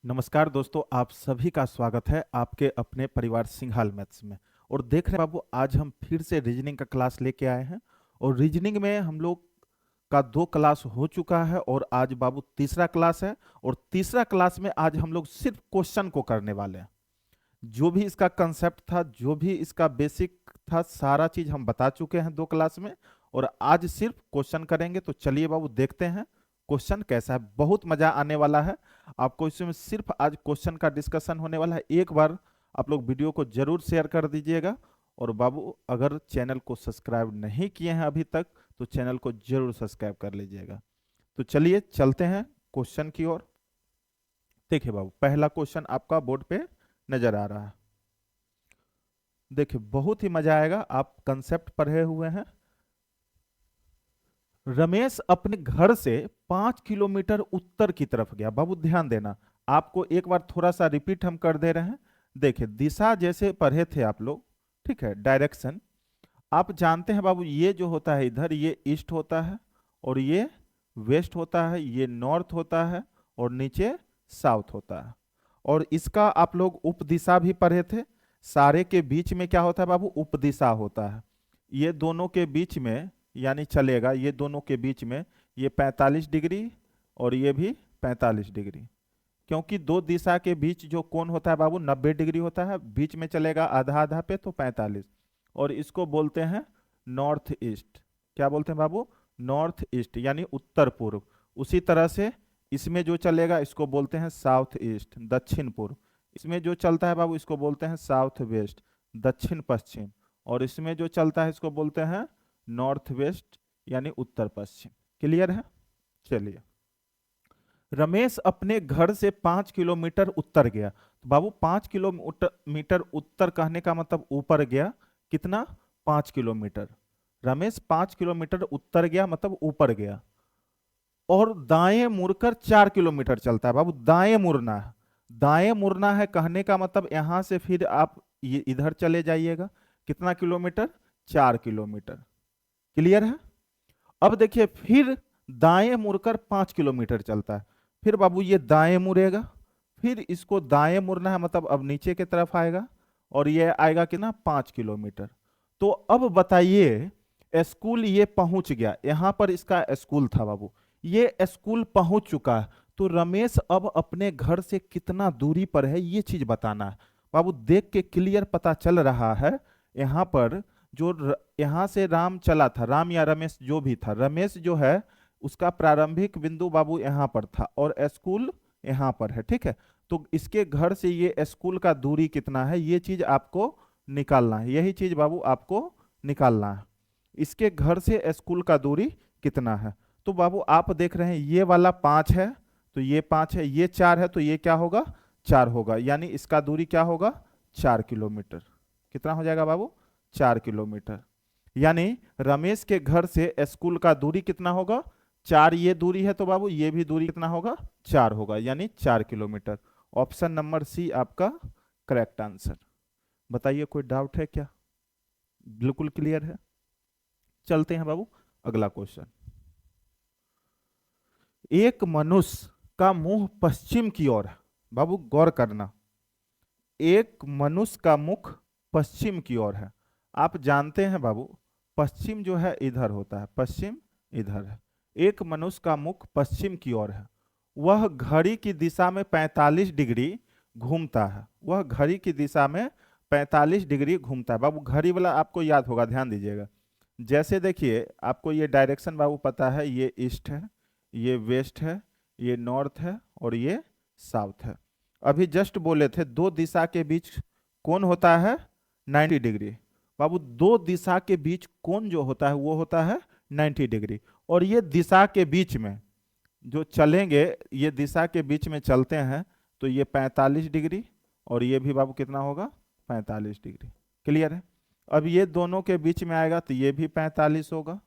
नमस्कार दोस्तों, आप सभी का स्वागत है आपके अपने परिवार सिंघाल मैथ्स में। और देख रहे हैं बाबू, आज हम फिर से रीजनिंग का क्लास लेके आए हैं। और रीजनिंग में हम लोग का 2 क्लास हो चुका है और आज बाबू तीसरा क्लास है। और तीसरा क्लास में आज हम लोग सिर्फ क्वेश्चन को करने वाले हैं। जो भी इसका कंसेप्ट था, जो भी इसका बेसिक था, सारा चीज हम बता चुके हैं 2 क्लास में। और आज सिर्फ क्वेश्चन करेंगे। तो चलिए बाबू देखते हैं क्वेश्चन कैसा है। बहुत मजा आने वाला है आपको इसमें। सिर्फ आज क्वेश्चन का डिस्कशन होने वाला है। एक बार आप लोग वीडियो को जरूर शेयर कर दीजिएगा। और बाबू अगर चैनल को सब्सक्राइब नहीं किए हैं अभी तक तो चैनल को जरूर सब्सक्राइब कर लीजिएगा। तो चलिए चलते हैं क्वेश्चन की ओर। देखिए बाबू, पहला क्वेश्चन आपका बोर्ड पे नजर आ रहा है। देखिए बहुत ही मजा आएगा, आप कंसेप्ट पढ़े हुए हैं। रमेश अपने घर से 5 किलोमीटर उत्तर की तरफ गया। बाबू ध्यान देना, आपको एक बार थोड़ा सा रिपीट हम कर दे रहे हैं। देखिए दिशा जैसे पढ़े थे आप लोग, ठीक है, डायरेक्शन आप जानते हैं बाबू। ये जो होता है इधर, ये ईस्ट होता है और ये वेस्ट होता है, ये नॉर्थ होता है और नीचे साउथ होता है। और इसका आप लोग उपदिशा भी पढ़े थे। सारे के बीच में क्या होता है बाबू? उपदिशा होता है। ये दोनों के बीच में यानी चलेगा, ये दोनों के बीच में ये 45 डिग्री और ये भी 45 डिग्री। क्योंकि दो दिशा के बीच जो कोण होता है बाबू 90 डिग्री होता है, बीच में चलेगा आधा आधा पे तो 45। और इसको बोलते हैं नॉर्थ ईस्ट। क्या बोलते हैं बाबू? नॉर्थ ईस्ट यानी उत्तर पूर्व। उसी तरह से इसमें जो चलेगा इसको बोलते हैं साउथ ईस्ट, दक्षिण पूर्व। इसमें जो चलता है बाबू इसको बोलते हैं साउथ वेस्ट, दक्षिण पश्चिम। और इसमें जो चलता है इसको बोलते हैं नॉर्थ वेस्ट यानी उत्तर पश्चिम। क्लियर है? चलिए, रमेश अपने घर से 5 किलोमीटर उत्तर गया। तो बाबू 5 किलोमीटर उत्तर कहने का मतलब ऊपर गया। कितना? 5 किलोमीटर। रमेश 5 किलोमीटर उत्तर गया मतलब ऊपर गया। और दाएं मुड़कर 4 किलोमीटर चलता है। बाबू दाएं मुड़ना है, दाएं मुड़ना है कहने का मतलब यहां से फिर आप ये इधर चले जाइएगा। कितना किलोमीटर? 4 किलोमीटर। क्लियर है? अब देखिए फिर दाएं मुड़कर 5 किलोमीटर चलता है। फिर बाबू ये दाएं मुड़ेगा, फिर इसको दाएं मुड़ना है मतलब अब नीचे की तरफ आएगा। और ये आएगा कितना? 5 किलोमीटर। तो अब बताइए, स्कूल ये पहुंच गया, यहां पर इसका स्कूल था बाबू, ये स्कूल पहुंच चुका है। तो रमेश अब अपने घर से कितना दूरी पर है ये चीज बताना है। बाबू देख के क्लियर पता चल रहा है यहां पर जो यहां से राम चला था, राम या रमेश जो भी था, रमेश जो है उसका प्रारंभिक बिंदु बाबू यहां पर था और स्कूल यहां पर है। ठीक है, तो इसके घर से ये स्कूल का दूरी कितना है ये चीज आपको निकालना है। यही चीज बाबू आपको निकालना है, इसके घर से स्कूल का दूरी कितना है। तो बाबू आप देख रहे हैं ये वाला 5 है तो ये 5 है, ये 4 है तो ये क्या होगा? 4 होगा। यानी इसका दूरी क्या होगा? 4 किलोमीटर। कितना हो जाएगा बाबू? 4 किलोमीटर। यानी रमेश के घर से स्कूल का दूरी कितना होगा? 4 ये दूरी है तो बाबू ये भी दूरी कितना होगा? 4 होगा, यानी 4 किलोमीटर। ऑप्शन नंबर सी आपका करेक्ट आंसर। बताइए कोई डाउट है क्या? बिल्कुल क्लियर है। चलते हैं बाबू अगला क्वेश्चन। एक मनुष्य का मुंह पश्चिम की ओर है। बाबू गौर करना, एक मनुष्य का मुख पश्चिम की ओर है। आप जानते हैं बाबू पश्चिम जो है इधर होता है, पश्चिम इधर है। एक मनुष्य का मुख पश्चिम की ओर है। वह घड़ी की दिशा में 45 डिग्री घूमता है। वह घड़ी की दिशा में 45 डिग्री घूमता है। बाबू घड़ी वाला आपको याद होगा, ध्यान दीजिएगा। जैसे देखिए आपको ये डायरेक्शन बाबू पता है, ये ईस्ट है, ये वेस्ट है, ये नॉर्थ है और ये साउथ है। अभी जस्ट बोले थे दो दिशा के बीच कौन होता है? 90 डिग्री। बाबू दो दिशा के बीच कोण जो होता है वो होता है 90 डिग्री। और ये दिशा के बीच में जो चलेंगे, ये दिशा के बीच में चलते हैं तो ये 45 डिग्री और ये भी बाबू कितना होगा? 45 डिग्री। क्लियर है? अब ये दोनों के बीच में आएगा तो ये भी 45 होगा,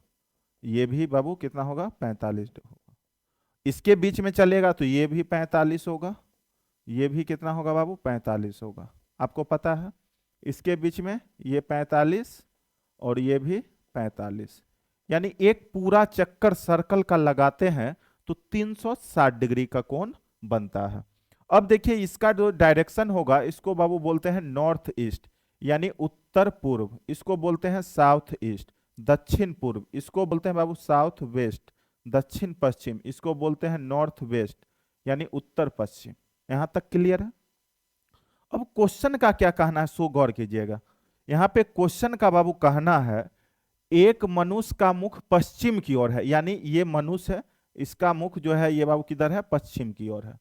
ये भी बाबू कितना होगा? 45 होगा। इसके बीच में चलेगा तो ये भी 45 होगा, ये भी कितना होगा बाबू? 45 होगा। आपको पता है इसके बीच में ये 45 और ये भी 45। यानी एक पूरा चक्कर सर्कल का लगाते हैं तो 360 डिग्री का कोण बनता है। अब देखिए इसका जो डायरेक्शन होगा इसको बाबू बोलते हैं नॉर्थ ईस्ट यानी उत्तर पूर्व, इसको बोलते हैं साउथ ईस्ट दक्षिण पूर्व, इसको बोलते हैं बाबू साउथ वेस्ट दक्षिण पश्चिम, इसको बोलते हैं नॉर्थ वेस्ट यानी उत्तर पश्चिम। यहां तक क्लियर है। अब क्वेश्चन का क्या कहना है सो गौर कीजिएगा। यहाँ पे क्वेश्चन का बाबू कहना है एक मनुष्य का मुख पश्चिम की ओर है, यानी ये मनुष्य है, इसका मुख जो है ये बाबू किधर है, पश्चिम की ओर है,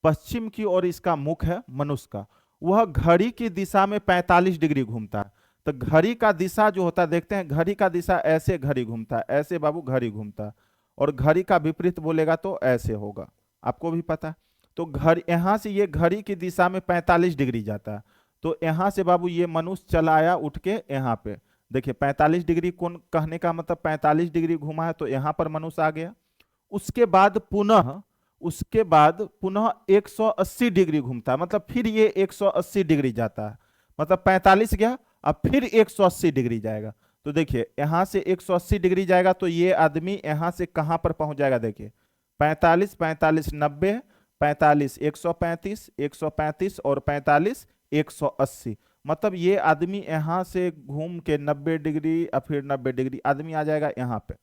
पश्चिम की ओर इसका मुख है मनुष्य का। वह घड़ी की दिशा में 45 डिग्री घूमता है। तो घड़ी का दिशा जो होता है देखते हैं, घड़ी का दिशा ऐसे घड़ी घूमता है, ऐसे बाबू घड़ी घूमता है, और घड़ी का विपरीत बोलेगा तो ऐसे होगा, आपको भी पता है। तो घर यहां से ये घड़ी की दिशा में 45 डिग्री जाता है, तो यहां से बाबू ये मनुष्य चला आया उठ के यहाँ पे, देखिए 45 डिग्री कौन कहने का मतलब 45 डिग्री घुमा है, तो यहां पर मनुष्य आ गया। उसके बाद पुनः 180 डिग्री घूमता है, मतलब फिर ये 180 डिग्री जाता है, मतलब 45 गया अब फिर 180 डिग्री जाएगा। तो देखिए यहां से 180 डिग्री जाएगा तो ये आदमी यहां से कहां पर पहुंच जाएगा, देखिए 45 45 90, 45 135, 135 और 45 180, मतलब ये आदमी यहां से घूम के 90 डिग्री और फिर 90 डिग्री आदमी आ जाएगा यहाँ पे।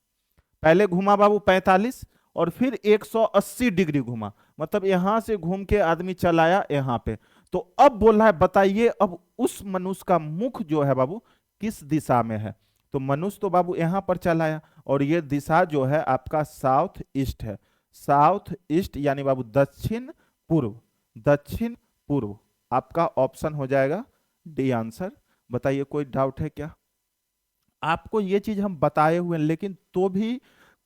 पहले घुमा बाबू 45 और फिर 180 डिग्री घुमा, मतलब यहां से घूम के आदमी चलाया यहाँ पे। तो अब बोल रहा है बताइए अब उस मनुष्य का मुख जो है बाबू किस दिशा में है। तो मनुष्य तो बाबू यहां पर चलाया और ये दिशा जो है आपका साउथ ईस्ट है, साउथ ईस्ट यानी बाबू दक्षिण पूर्व, दक्षिण पूर्व आपका ऑप्शन हो जाएगा डी आंसर। बताइए कोई डाउट है क्या। आपको ये चीज हम बताए हुए हैं लेकिन तो भी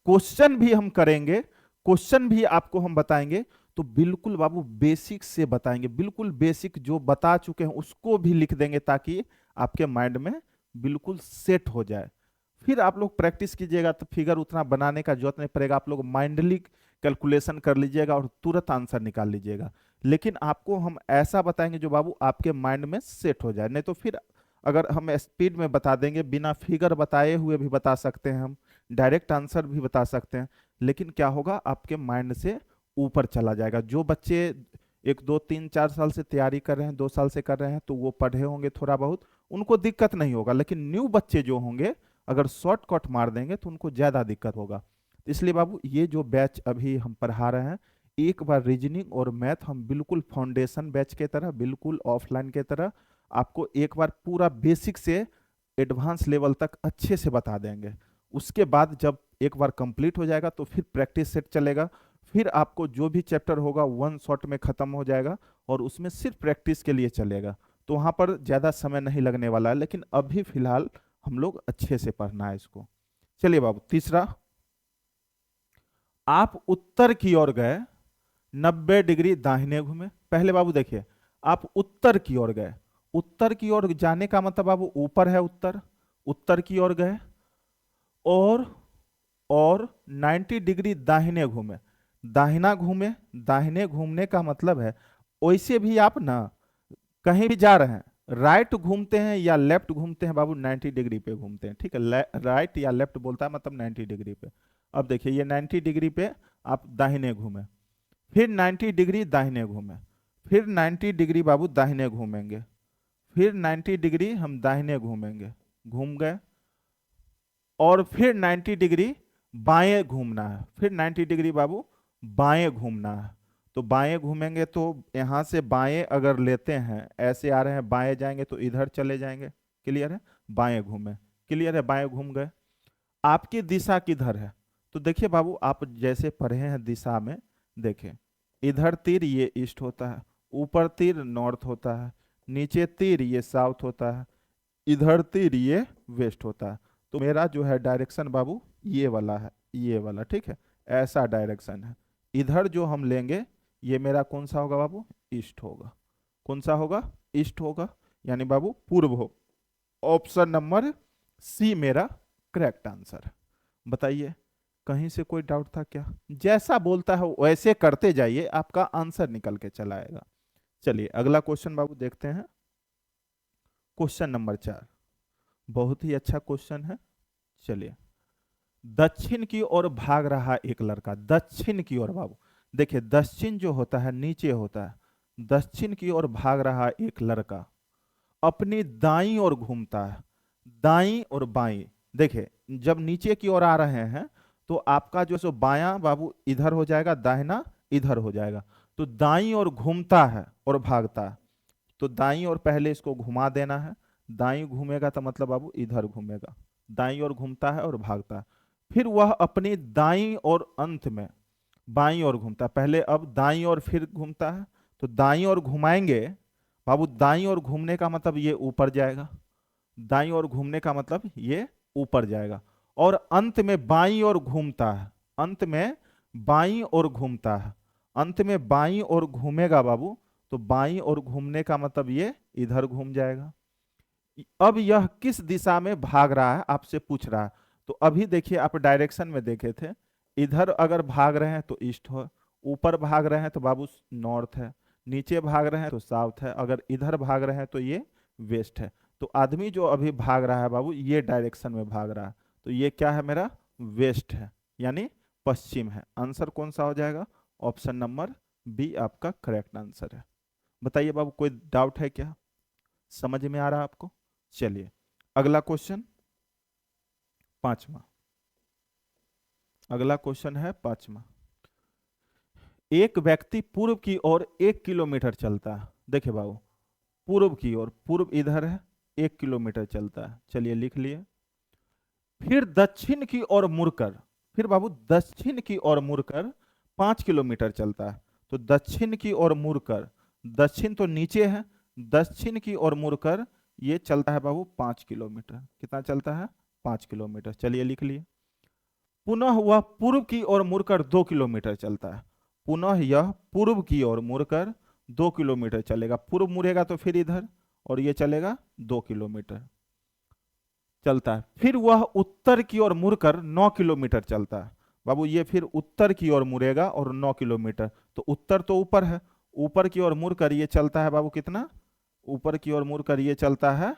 क्वेश्चन भी हम करेंगे, क्वेश्चन भी आपको हम बताएंगे तो बिल्कुल बाबू बेसिक से बताएंगे, बिल्कुल बेसिक जो बता चुके हैं उसको भी लिख देंगे ताकि आपके माइंड में बिल्कुल सेट हो जाए। फिर आप लोग प्रैक्टिस कीजिएगा तो फिगर उतना बनाने का जरूरत नहीं पड़ेगा, आप लोग माइंडली कैलकुलेशन कर लीजिएगा और तुरंत आंसर निकाल लीजिएगा। लेकिन आपको हम ऐसा बताएंगे जो बाबू आपके माइंड में सेट हो जाए, नहीं तो फिर अगर हम स्पीड में बता देंगे बिना फिगर बताए हुए भी बता सकते हैं, हम डायरेक्ट आंसर भी बता सकते हैं, लेकिन क्या होगा आपके माइंड से ऊपर चला जाएगा। जो बच्चे 1 2 3 4 साल से तैयारी कर रहे हैं, 2 साल से कर रहे हैं, तो वो पढ़े होंगे थोड़ा बहुत, उनको दिक्कत नहीं होगा, लेकिन न्यू बच्चे जो होंगे अगर शॉर्टकट मार देंगे तो उनको ज्यादा दिक्कत होगा। इसलिए बाबू ये जो बैच अभी हम पढ़ा रहे हैं, एक बार रीजनिंग और मैथ हम बिल्कुल फाउंडेशन बैच के तरह, बिल्कुल ऑफलाइन के तरह आपको एक बार पूरा बेसिक से एडवांस लेवल तक अच्छे से बता देंगे। उसके बाद जब एक बार कंप्लीट हो जाएगा तो फिर प्रैक्टिस सेट चलेगा, फिर आपको जो भी चैप्टर होगा वन शॉट में खत्म हो जाएगा और उसमें सिर्फ प्रैक्टिस के लिए चलेगा, तो वहां पर ज्यादा समय नहीं लगने वाला है। लेकिन अभी फिलहाल हम लोग अच्छे से पढ़ना है इसको। चलिए बाबू तीसरा, आप उत्तर की ओर गए, 90 डिग्री दाहिने घूमे। पहले बाबू देखिए आप उत्तर की ओर गए, उत्तर की ओर जाने का मतलब बाबू ऊपर है उत्तर, उत्तर की ओर गए और 90 डिग्री दाहिने घूमे, दाहिना घूमे, दाहिने घूमने का मतलब है वैसे भी आप ना कहीं भी जा रहे हैं राइट घूमते हैं या लेफ्ट घूमते हैं बाबू 90 डिग्री पे घूमते हैं, ठीक है, राइट या लेफ्ट बोलता है मतलब 90 डिग्री पे। अब देखिए ये 90 डिग्री पे आप दाहिने घूमे, फिर 90 डिग्री दाहिने घूमे, फिर 90 डिग्री बाबू दाहिने घूमेंगे, फिर 90 डिग्री हम दाहिने घूमेंगे, घूम गए, और फिर 90 डिग्री बाएं घूमना है, फिर 90 डिग्री बाबू बाएं घूमना है। तो बाएं घूमेंगे तो यहां से बाएं अगर लेते हैं, ऐसे आ रहे हैं बाएं जाएंगे तो इधर चले जाएंगे, क्लियर है, बाएं घूमे, क्लियर है, बाएं घूम गए। आपकी दिशा किधर है, तो देखिए बाबू आप जैसे पढ़े हैं दिशा में, देखिए इधर तीर ये ईस्ट होता है, ऊपर तीर नॉर्थ होता है, नीचे तीर ये साउथ होता है, इधर तीर ये वेस्ट होता है। तो मेरा जो है डायरेक्शन बाबू ये वाला है, ये वाला, ठीक है, ऐसा डायरेक्शन है। इधर जो हम लेंगे ये मेरा कौन सा होगा बाबू, ईस्ट होगा, कौन सा होगा, ईस्ट होगा, यानी बाबू पूर्व हो। ऑप्शन नंबर सी मेरा करेक्ट आंसर है। बताइए कहीं से कोई डाउट था क्या। जैसा बोलता है वैसे करते जाइए, आपका आंसर निकल के चला आएगा। चलिए अगला क्वेश्चन बाबू देखते हैं, क्वेश्चन नंबर 4, बहुत ही अच्छा क्वेश्चन है। चलिए, दक्षिण की ओर भाग रहा एक लड़का, दक्षिण की ओर बाबू, देखिए दक्षिण जो होता है नीचे होता है, दक्षिण की ओर भाग रहा एक लड़का अपनी दाईं ओर घूमता है, दाईं और बाईं। देखिए जब नीचे की ओर आ रहे हैं तो आपका जो सो बायां बाबू इधर हो जाएगा, दाहिना इधर हो जाएगा। तो दाईं ओर घूमता है और भागता है, तो दाईं ओर पहले इसको घुमा देना है। दाईं घूमेगा तो मतलब बाबू इधर घूमेगा, दाईं ओर घूमता है और भागता है। फिर वह अपनी दाईं और अंत में बाईं ओर घूमता है, पहले अब दाईं ओर फिर घूमता है। तो दाईं ओर घुमाएंगे बाबू, दाईं ओर घूमने का मतलब ये ऊपर जाएगा, दाईं ओर घूमने का मतलब ये ऊपर जाएगा। और अंत में बाईं ओर घूमता है, अंत में बाईं ओर घूमता है, अंत में बाईं ओर घूमेगा बाबू, तो बाईं ओर घूमने का मतलब ये इधर घूम जाएगा। अब यह किस दिशा में भाग रहा है आपसे पूछ रहा है। तो अभी देखिए आप डायरेक्शन में देखे थे, इधर अगर भाग रहे हैं तो ईस्ट हो, ऊपर भाग रहे हैं तो बाबू नॉर्थ है, नीचे भाग रहे हैं तो साउथ है, अगर इधर भाग रहे हैं तो ये वेस्ट है। तो आदमी जो अभी भाग रहा है बाबू ये डायरेक्शन में भाग रहा है, तो ये क्या है मेरा वेस्ट है, यानी पश्चिम है। आंसर कौन सा हो जाएगा? ऑप्शन नंबर बी आपका करेक्ट आंसर है। बताइए बाबू कोई डाउट है क्या, समझ में आ रहा है आपको? चलिए अगला क्वेश्चन, पांचवा। अगला क्वेश्चन है पांचवा। एक व्यक्ति पूर्व की ओर 1 किलोमीटर चलता है। देखिए बाबू पूर्व की ओर, पूर्व इधर है, 1 किलोमीटर चलता है, चलिए लिख लिए। फिर दक्षिण की ओर मुड़कर, फिर बाबू दक्षिण की ओर मुड़कर 5 किलोमीटर चलता है। तो दक्षिण की ओर मुड़कर, दक्षिण तो नीचे है, दक्षिण की ओर मुड़कर ये चलता है बाबू 5 किलोमीटर। कितना चलता है? 5 किलोमीटर, चलिए लिख लिए। पुनः वह पूर्व की ओर मुड़कर 2 किलोमीटर चलता है। पुनः यह पूर्व की ओर मुड़कर 2 किलोमीटर चलेगा, पूर्व मुड़ेगा तो फिर इधर, और ये चलेगा 2 किलोमीटर चलता है। फिर वह उत्तर की ओर मुड़कर 9 किलोमीटर चलता है। बाबू ये फिर उत्तर की ओर मुड़ेगा और 9 किलोमीटर, तो उत्तर तो ऊपर है, ऊपर की ओर मुड़कर ये चलता है बाबू कितना? ऊपर की ओर मुड़कर ये चलता है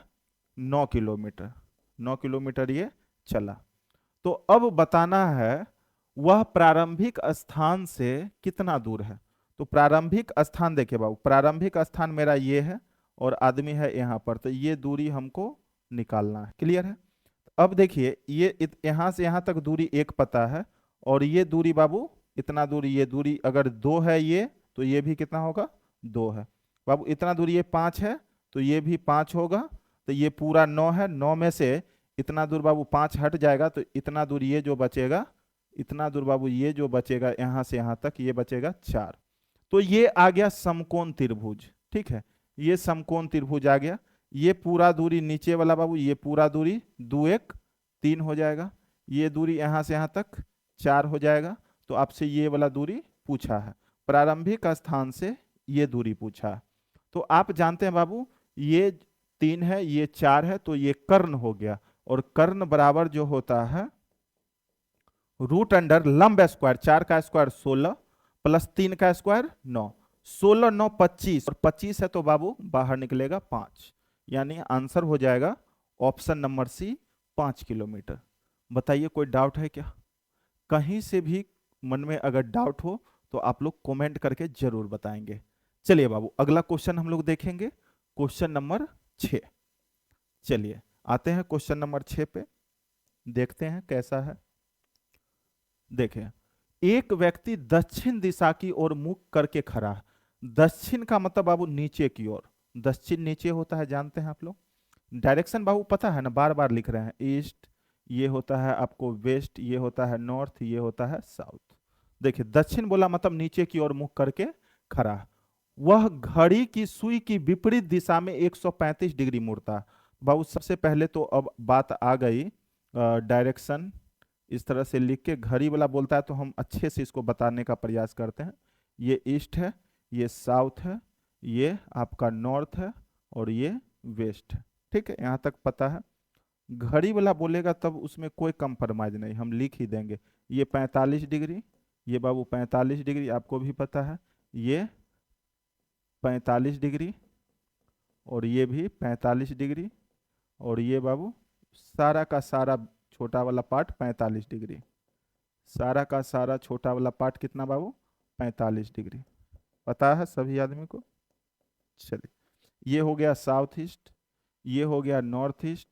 9 किलोमीटर, 9 किलोमीटर ये चला। तो अब बताना है वह प्रारंभिक स्थान से कितना दूर है। तो प्रारंभिक स्थान देखिए बाबू, प्रारंभिक स्थान मेरा ये है और आदमी है यहाँ पर, तो ये दूरी हमको निकालना है। क्लियर है? अब देखिए ये यहाँ से यहाँ तक दूरी 1 पता है, और ये दूरी बाबू इतना दूरी, ये दूरी अगर 2 है ये, तो ये भी कितना होगा? 2 है। बाबू इतना दूरी ये 5 है, तो ये भी 5 होगा, तो ये पूरा 9 है। 9 में से इतना दूर बाबू 5 हट जाएगा, तो इतना दूर ये जो बचेगा, इतना दूर बाबू ये जो बचेगा यहाँ से यहाँ तक, ये बचेगा 4। तो ये आ गया समकोण त्रिभुज। ठीक है, ये समकोण त्रिभुज आ गया। ये पूरा दूरी नीचे वाला बाबू, ये पूरा दूरी 2 1 3 हो जाएगा, ये दूरी यहाँ से यहाँ तक 4 हो जाएगा। तो आपसे ये वाला दूरी पूछा है, प्रारंभिक स्थान से ये दूरी पूछा है। तो आप जानते हैं बाबू ये 3 है, ये 4 है, तो ये कर्ण हो गया, और कर्ण बराबर जो होता है रूट अंडर लंब स्क्वायर, 4 का स्क्वायर 16 प्लस 3 का स्क्वायर 9, 16 9 25, और 25 है तो बाबू बाहर निकलेगा 5, यानी आंसर हो जाएगा ऑप्शन नंबर सी 5 किलोमीटर। बताइए कोई डाउट है क्या? कहीं से भी मन में अगर डाउट हो तो आप लोग कमेंट करके जरूर बताएंगे। चलिए बाबू अगला क्वेश्चन हम लोग देखेंगे, क्वेश्चन नंबर 6। चलिए आते हैं क्वेश्चन नंबर 6 पे, देखते हैं कैसा है। देखें, एक व्यक्ति दक्षिण दिशा की ओर मुख करके खड़ा है। दक्षिण का मतलब बाबू नीचे की ओर, दक्षिण नीचे होता है, जानते हैं आप लोग। डायरेक्शन बाबू पता है ना, बार बार लिख रहे हैं। ईस्ट ये होता है आपको, वेस्ट ये होता है, नॉर्थ ये होता है, साउथ। देखिए दक्षिण बोला मतलब नीचे की ओर मुख करके खड़ा है। वह घड़ी की सुई की विपरीत दिशा में 135 डिग्री मुड़ता है। बाबू सबसे पहले तो अब बात आ गई डायरेक्शन, इस तरह से लिख के घड़ी वाला बोलता है तो हम अच्छे से इसको बताने का प्रयास करते हैं। ये ईस्ट है, ये साउथ है, ये आपका नॉर्थ है, और ये वेस्ट है। ठीक है, यहाँ तक पता है। घड़ी वाला बोलेगा तब उसमें कोई कंप्रोमाइज नहीं, हम लिख ही देंगे। ये 45 डिग्री, ये बाबू 45 डिग्री आपको भी पता है, ये 45 डिग्री, और ये भी 45 डिग्री, और ये बाबू सारा का सारा छोटा वाला पार्ट 45 डिग्री, सारा का सारा छोटा वाला पार्ट कितना बाबू? 45 डिग्री। पता है सभी आदमी को? चलिए, ये हो गया साउथ ईस्ट, ये हो गया नॉर्थ ईस्ट,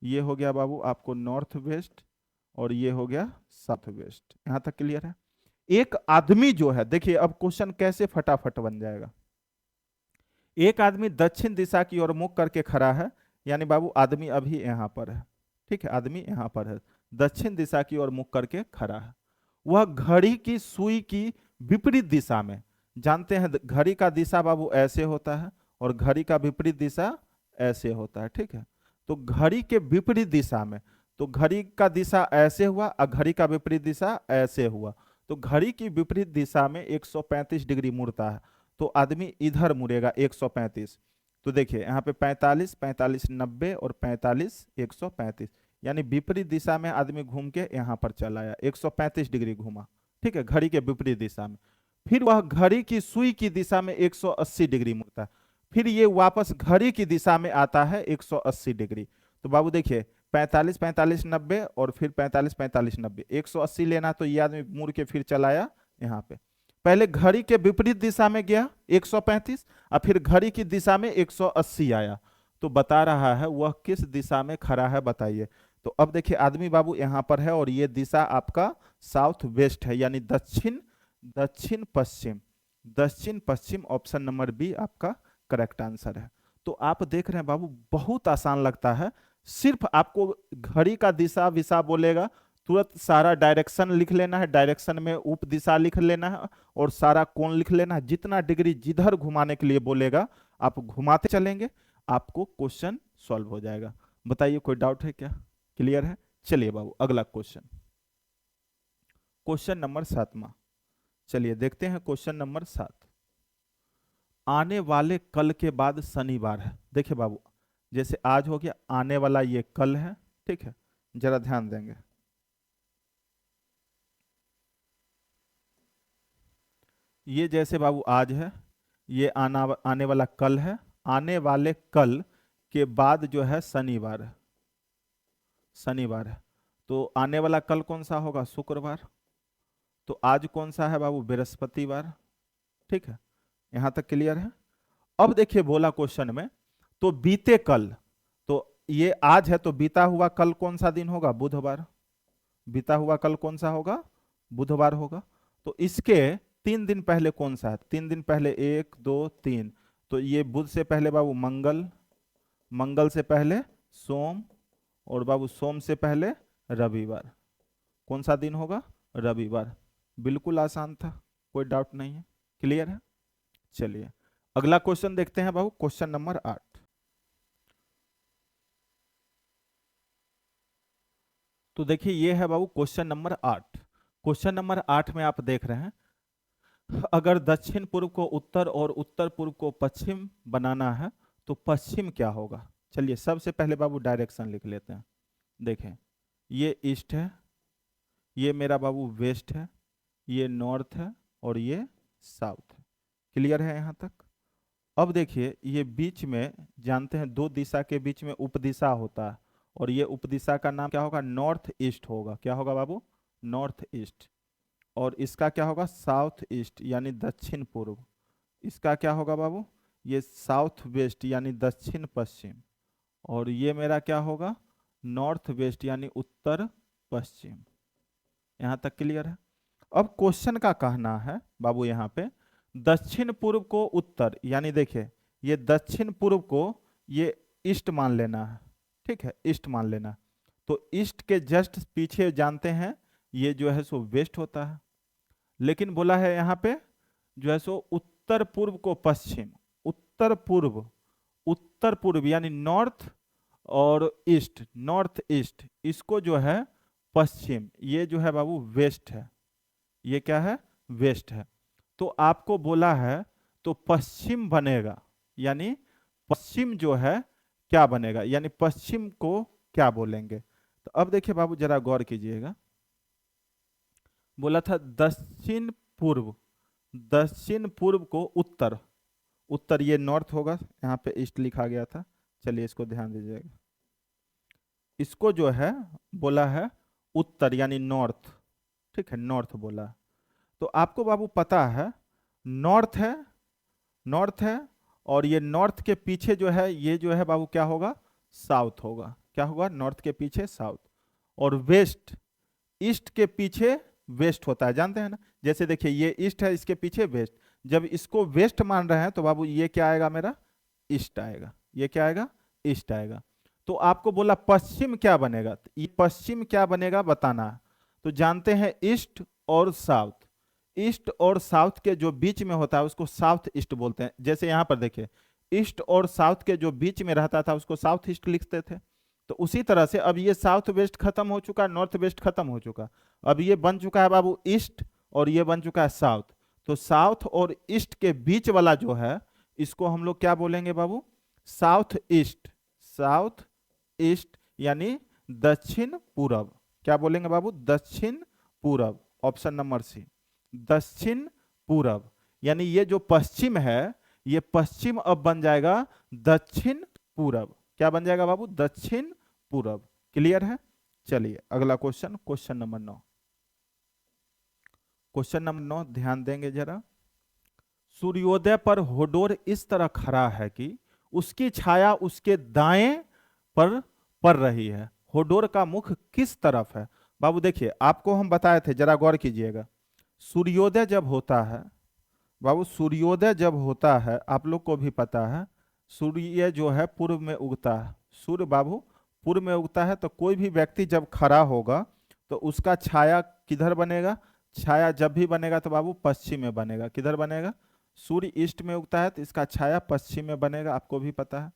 ये हो गया बाबू आपको नॉर्थ वेस्ट, और ये हो गया साउथ वेस्ट। यहां तक क्लियर है। एक आदमी जो है, देखिए अब क्वेश्चन कैसे फटाफट बन जाएगा। एक आदमी दक्षिण दिशा की ओर मुख करके खड़ा है, यानी बाबू आदमी अभी यहां पर है, ठीक है, आदमी यहां पर है, दक्षिण दिशा की ओर मुख करके खड़ा है। वह घड़ी की सुई की विपरीत दिशा में, जानते हैं घड़ी का दिशा बाबू ऐसे होता है और घड़ी का विपरीत दिशा ऐसे होता है, ठीक है। तो घड़ी के विपरीत दिशा में, तो घड़ी का दिशा ऐसे हुआ और घड़ी का विपरीत दिशा ऐसे हुआ, तो घड़ी की विपरीत दिशा में 135 डिग्री मुड़ता है, तो आदमी इधर मुड़ेगा 135। तो देखिए यहाँ पे 45, 45, 90 और 45, 135, यानी विपरीत दिशा में आदमी घूम के यहाँ पर चला आया, 135 डिग्री घूमा, ठीक है, घड़ी के विपरीत दिशा में। फिर वह घड़ी की सुई की दिशा में 180 डिग्री मुड़ता है, फिर ये वापस घड़ी की दिशा में आता है 180 डिग्री। तो बाबू देखिए 45, 45, 90 और फिर 45, 45, 90, 180 लेना, तो ये आदमी मुड़ के फिर चलाया यहाँ पे, पहले घड़ी के विपरीत दिशा में गया 135 और फिर घड़ी की दिशा में 180 आया। तो बता रहा है वह किस दिशा में खड़ा है बताइए। तो अब देखिए आदमी बाबू यहां पर है और ये दिशा आपका साउथ वेस्ट है, यानी दक्षिण दक्षिण पश्चिम, दक्षिण पश्चिम, ऑप्शन नंबर बी आपका करेक्ट आंसर है। तो आप देख रहे हैं बाबू बहुत आसान लगता है, सिर्फ आपको घड़ी का दिशा विशा बोलेगा, तुरंत सारा डायरेक्शन लिख लेना है, डायरेक्शन में उप दिशा लिख लेना है और सारा कोण लिख लेना है, जितना डिग्री जिधर घुमाने के लिए बोलेगा आप घुमाते चलेंगे, आपको क्वेश्चन सॉल्व हो जाएगा। बताइए कोई डाउट है क्या, क्लियर है? चलिए बाबू अगला क्वेश्चन, क्वेश्चन नंबर 7वां, चलिए देखते हैं क्वेश्चन नंबर 7। आने वाले कल के बाद शनिवार है, देखिए बाबू जैसे आज हो गया, आने वाला ये कल है, ठीक है, जरा ध्यान देंगे। ये जैसे बाबू आज है, ये आने वाला कल है, आने वाले कल के बाद जो है शनिवार है, शनिवार है, तो आने वाला कल कौन सा होगा, शुक्रवार, तो आज कौन सा है बाबू, बृहस्पतिवार, ठीक है, यहां तक क्लियर है। अब देखिए बोला क्वेश्चन में, तो बीते कल, तो ये आज है तो बीता हुआ कल कौन सा दिन होगा, बुधवार, बीता हुआ कल कौन सा होगा, बुधवार होगा। तो इसके 3 दिन पहले कौन सा है, 3 दिन पहले 1, 2, 3, तो ये बुध से पहले बाबू मंगल, मंगल से पहले सोम, और बाबू सोम से पहले रविवार, कौन सा दिन होगा, रविवार। बिल्कुल आसान था, कोई डाउट नहीं है, क्लियर है। चलिए अगला क्वेश्चन देखते हैं बाबू, क्वेश्चन नंबर 8। तो देखिए ये है बाबू क्वेश्चन नंबर 8। क्वेश्चन नंबर 8 में आप देख रहे हैं, अगर दक्षिण पूर्व को उत्तर और उत्तर पूर्व को पश्चिम बनाना है तो पश्चिम क्या होगा। चलिए सबसे पहले बाबू डायरेक्शन लिख लेते हैं। देखें ये ईस्ट है, ये मेरा बाबू वेस्ट है, ये नॉर्थ है और ये साउथ है, क्लियर है यहाँ तक। अब देखिए ये बीच में, जानते हैं दो दिशा के बीच में उपदिशा होता है, और ये उपदिशा का नाम क्या होगा, नॉर्थ ईस्ट होगा, क्या होगा बाबू, नॉर्थ ईस्ट। और इसका क्या होगा, साउथ ईस्ट यानी दक्षिण पूर्व। इसका क्या होगा बाबू, ये साउथ वेस्ट यानी दक्षिण पश्चिम। और ये मेरा क्या होगा, नॉर्थ वेस्ट यानी उत्तर पश्चिम। यहां तक क्लियर है। अब क्वेश्चन का कहना है बाबू यहाँ पे, दक्षिण पूर्व को उत्तर, यानी देखिए ये दक्षिण पूर्व को ये ईस्ट मान लेना है, ठीक है, ईस्ट मान लेना। तो ईस्ट के जस्ट पीछे जानते हैं ये जो है सो वेस्ट होता है, लेकिन बोला है यहाँ पे जो है सो उत्तर पूर्व को पश्चिम, उत्तर पूर्व, उत्तर पूर्व यानी नॉर्थ और ईस्ट, नॉर्थ ईस्ट, इसको जो है पश्चिम, ये जो है बाबू वेस्ट है, ये क्या है, वेस्ट है। तो आपको बोला है तो पश्चिम बनेगा, यानी पश्चिम जो है क्या बनेगा, यानी पश्चिम को क्या बोलेंगे। तो अब देखिए बाबू जरा गौर कीजिएगा, बोला था दक्षिण पूर्व, दक्षिण पूर्व को उत्तर, उत्तर ये नॉर्थ होगा, यहाँ पे ईस्ट लिखा गया था, चलिए इसको ध्यान दीजिएगा, इसको जो है बोला है उत्तर यानी नॉर्थ, ठीक है, नॉर्थ बोला। तो आपको बाबू पता है नॉर्थ है, नॉर्थ है और ये नॉर्थ के पीछे जो है ये जो है बाबू क्या होगा, साउथ होगा। क्या होगा, नॉर्थ के पीछे साउथ। और वेस्ट, ईस्ट के पीछे वेस्ट होता है, जानते हैं ना। जैसे देखिए ये ईस्ट है, इसके पीछे वेस्ट। जब इसको वेस्ट मान रहे हैं तो बाबू ये क्या आएगा, मेरा ईस्ट आएगा। ये क्या आएगा, ईस्ट आएगा। तो आपको बोला पश्चिम क्या बनेगा, तो ये पश्चिम क्या बनेगा बताना है। तो जानते हैं ईस्ट और साउथ, ईस्ट और साउथ के जो बीच में होता है उसको साउथ ईस्ट बोलते हैं। जैसे यहां पर देखिए ईस्ट और साउथ के जो बीच में रहता था उसको साउथ ईस्ट लिखते थे। तो उसी तरह से अब ये साउथ वेस्ट खत्म हो चुका, नॉर्थ वेस्ट खत्म हो चुका, अब ये बन चुका है बाबू ईस्ट और ये बन चुका है साउथ। तो साउथ और ईस्ट के बीच वाला जो है इसको हम लोग क्या बोलेंगे बाबू, साउथ ईस्ट। साउथ ईस्ट यानी दक्षिण पूरब। क्या बोलेंगे बाबू, दक्षिण पूरब। ऑप्शन नंबर सी, दक्षिण पूरब। यानी ये जो पश्चिम है ये पश्चिम अब बन जाएगा दक्षिण पूरब। क्या बन जाएगा बाबू, दक्षिण पूरब। क्लियर है। चलिए अगला question, question number 9। Question number 9 ध्यान देंगे जरा। सूर्योदय पर होडोर इस तरह खड़ा है कि उसकी छाया उसके दाएं पर पड़ रही है। होडोर का मुख किस तरफ है। बाबू देखिए आपको हम बताए थे, जरा गौर कीजिएगा। सूर्योदय जब होता है बाबू, सूर्योदय जब होता है आप लोग को भी पता है सूर्य जो है पूर्व में उगता है। सूर्य बाबू पूर्व में उगता है, तो कोई भी व्यक्ति जब खड़ा होगा तो उसका छाया किधर बनेगा, छाया जब भी बनेगा तो बाबू पश्चिम में बनेगा। किधर बनेगा, सूर्य ईस्ट में उगता है तो इसका छाया पश्चिम में बनेगा, आपको भी पता है।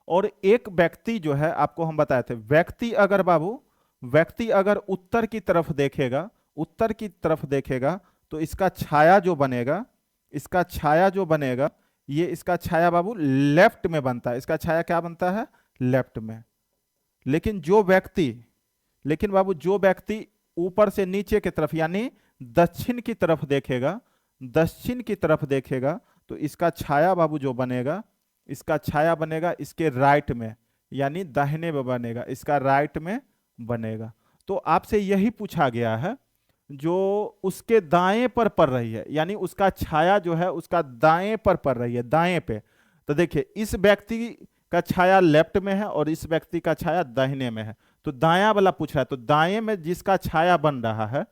और एक व्यक्ति जो है आपको हम बताए थे, व्यक्ति अगर बाबू, व्यक्ति अगर उत्तर की तरफ देखेगा, उत्तर की तरफ देखेगा तो इसका छाया जो बनेगा, इसका छाया जो बनेगा ये इसका छाया बाबू लेफ्ट में बनता है। इसका छाया क्या बनता है, लेफ्ट में। लेकिन जो व्यक्ति, लेकिन बाबू जो व्यक्ति ऊपर से नीचे की तरफ यानी दक्षिण की तरफ देखेगा, दक्षिण की तरफ देखेगा तो इसका छाया बाबू जो बनेगा, इसका छाया बनेगा इसके राइट में, यानी दाहिने में बनेगा, इसका राइट में बनेगा। तो आपसे यही पूछा गया है जो उसके दाएं पर पड़ रही है, यानी उसका छाया जो है उसका दाएं पर पड़ रही है, दाएं पे। तो देखिए इस व्यक्ति का छाया लेफ्ट में है और इस व्यक्ति का छाया दाहिने में है। तो दायां वाला पूछ रहा है, तो दाएं में जिसका छाया बन रहा है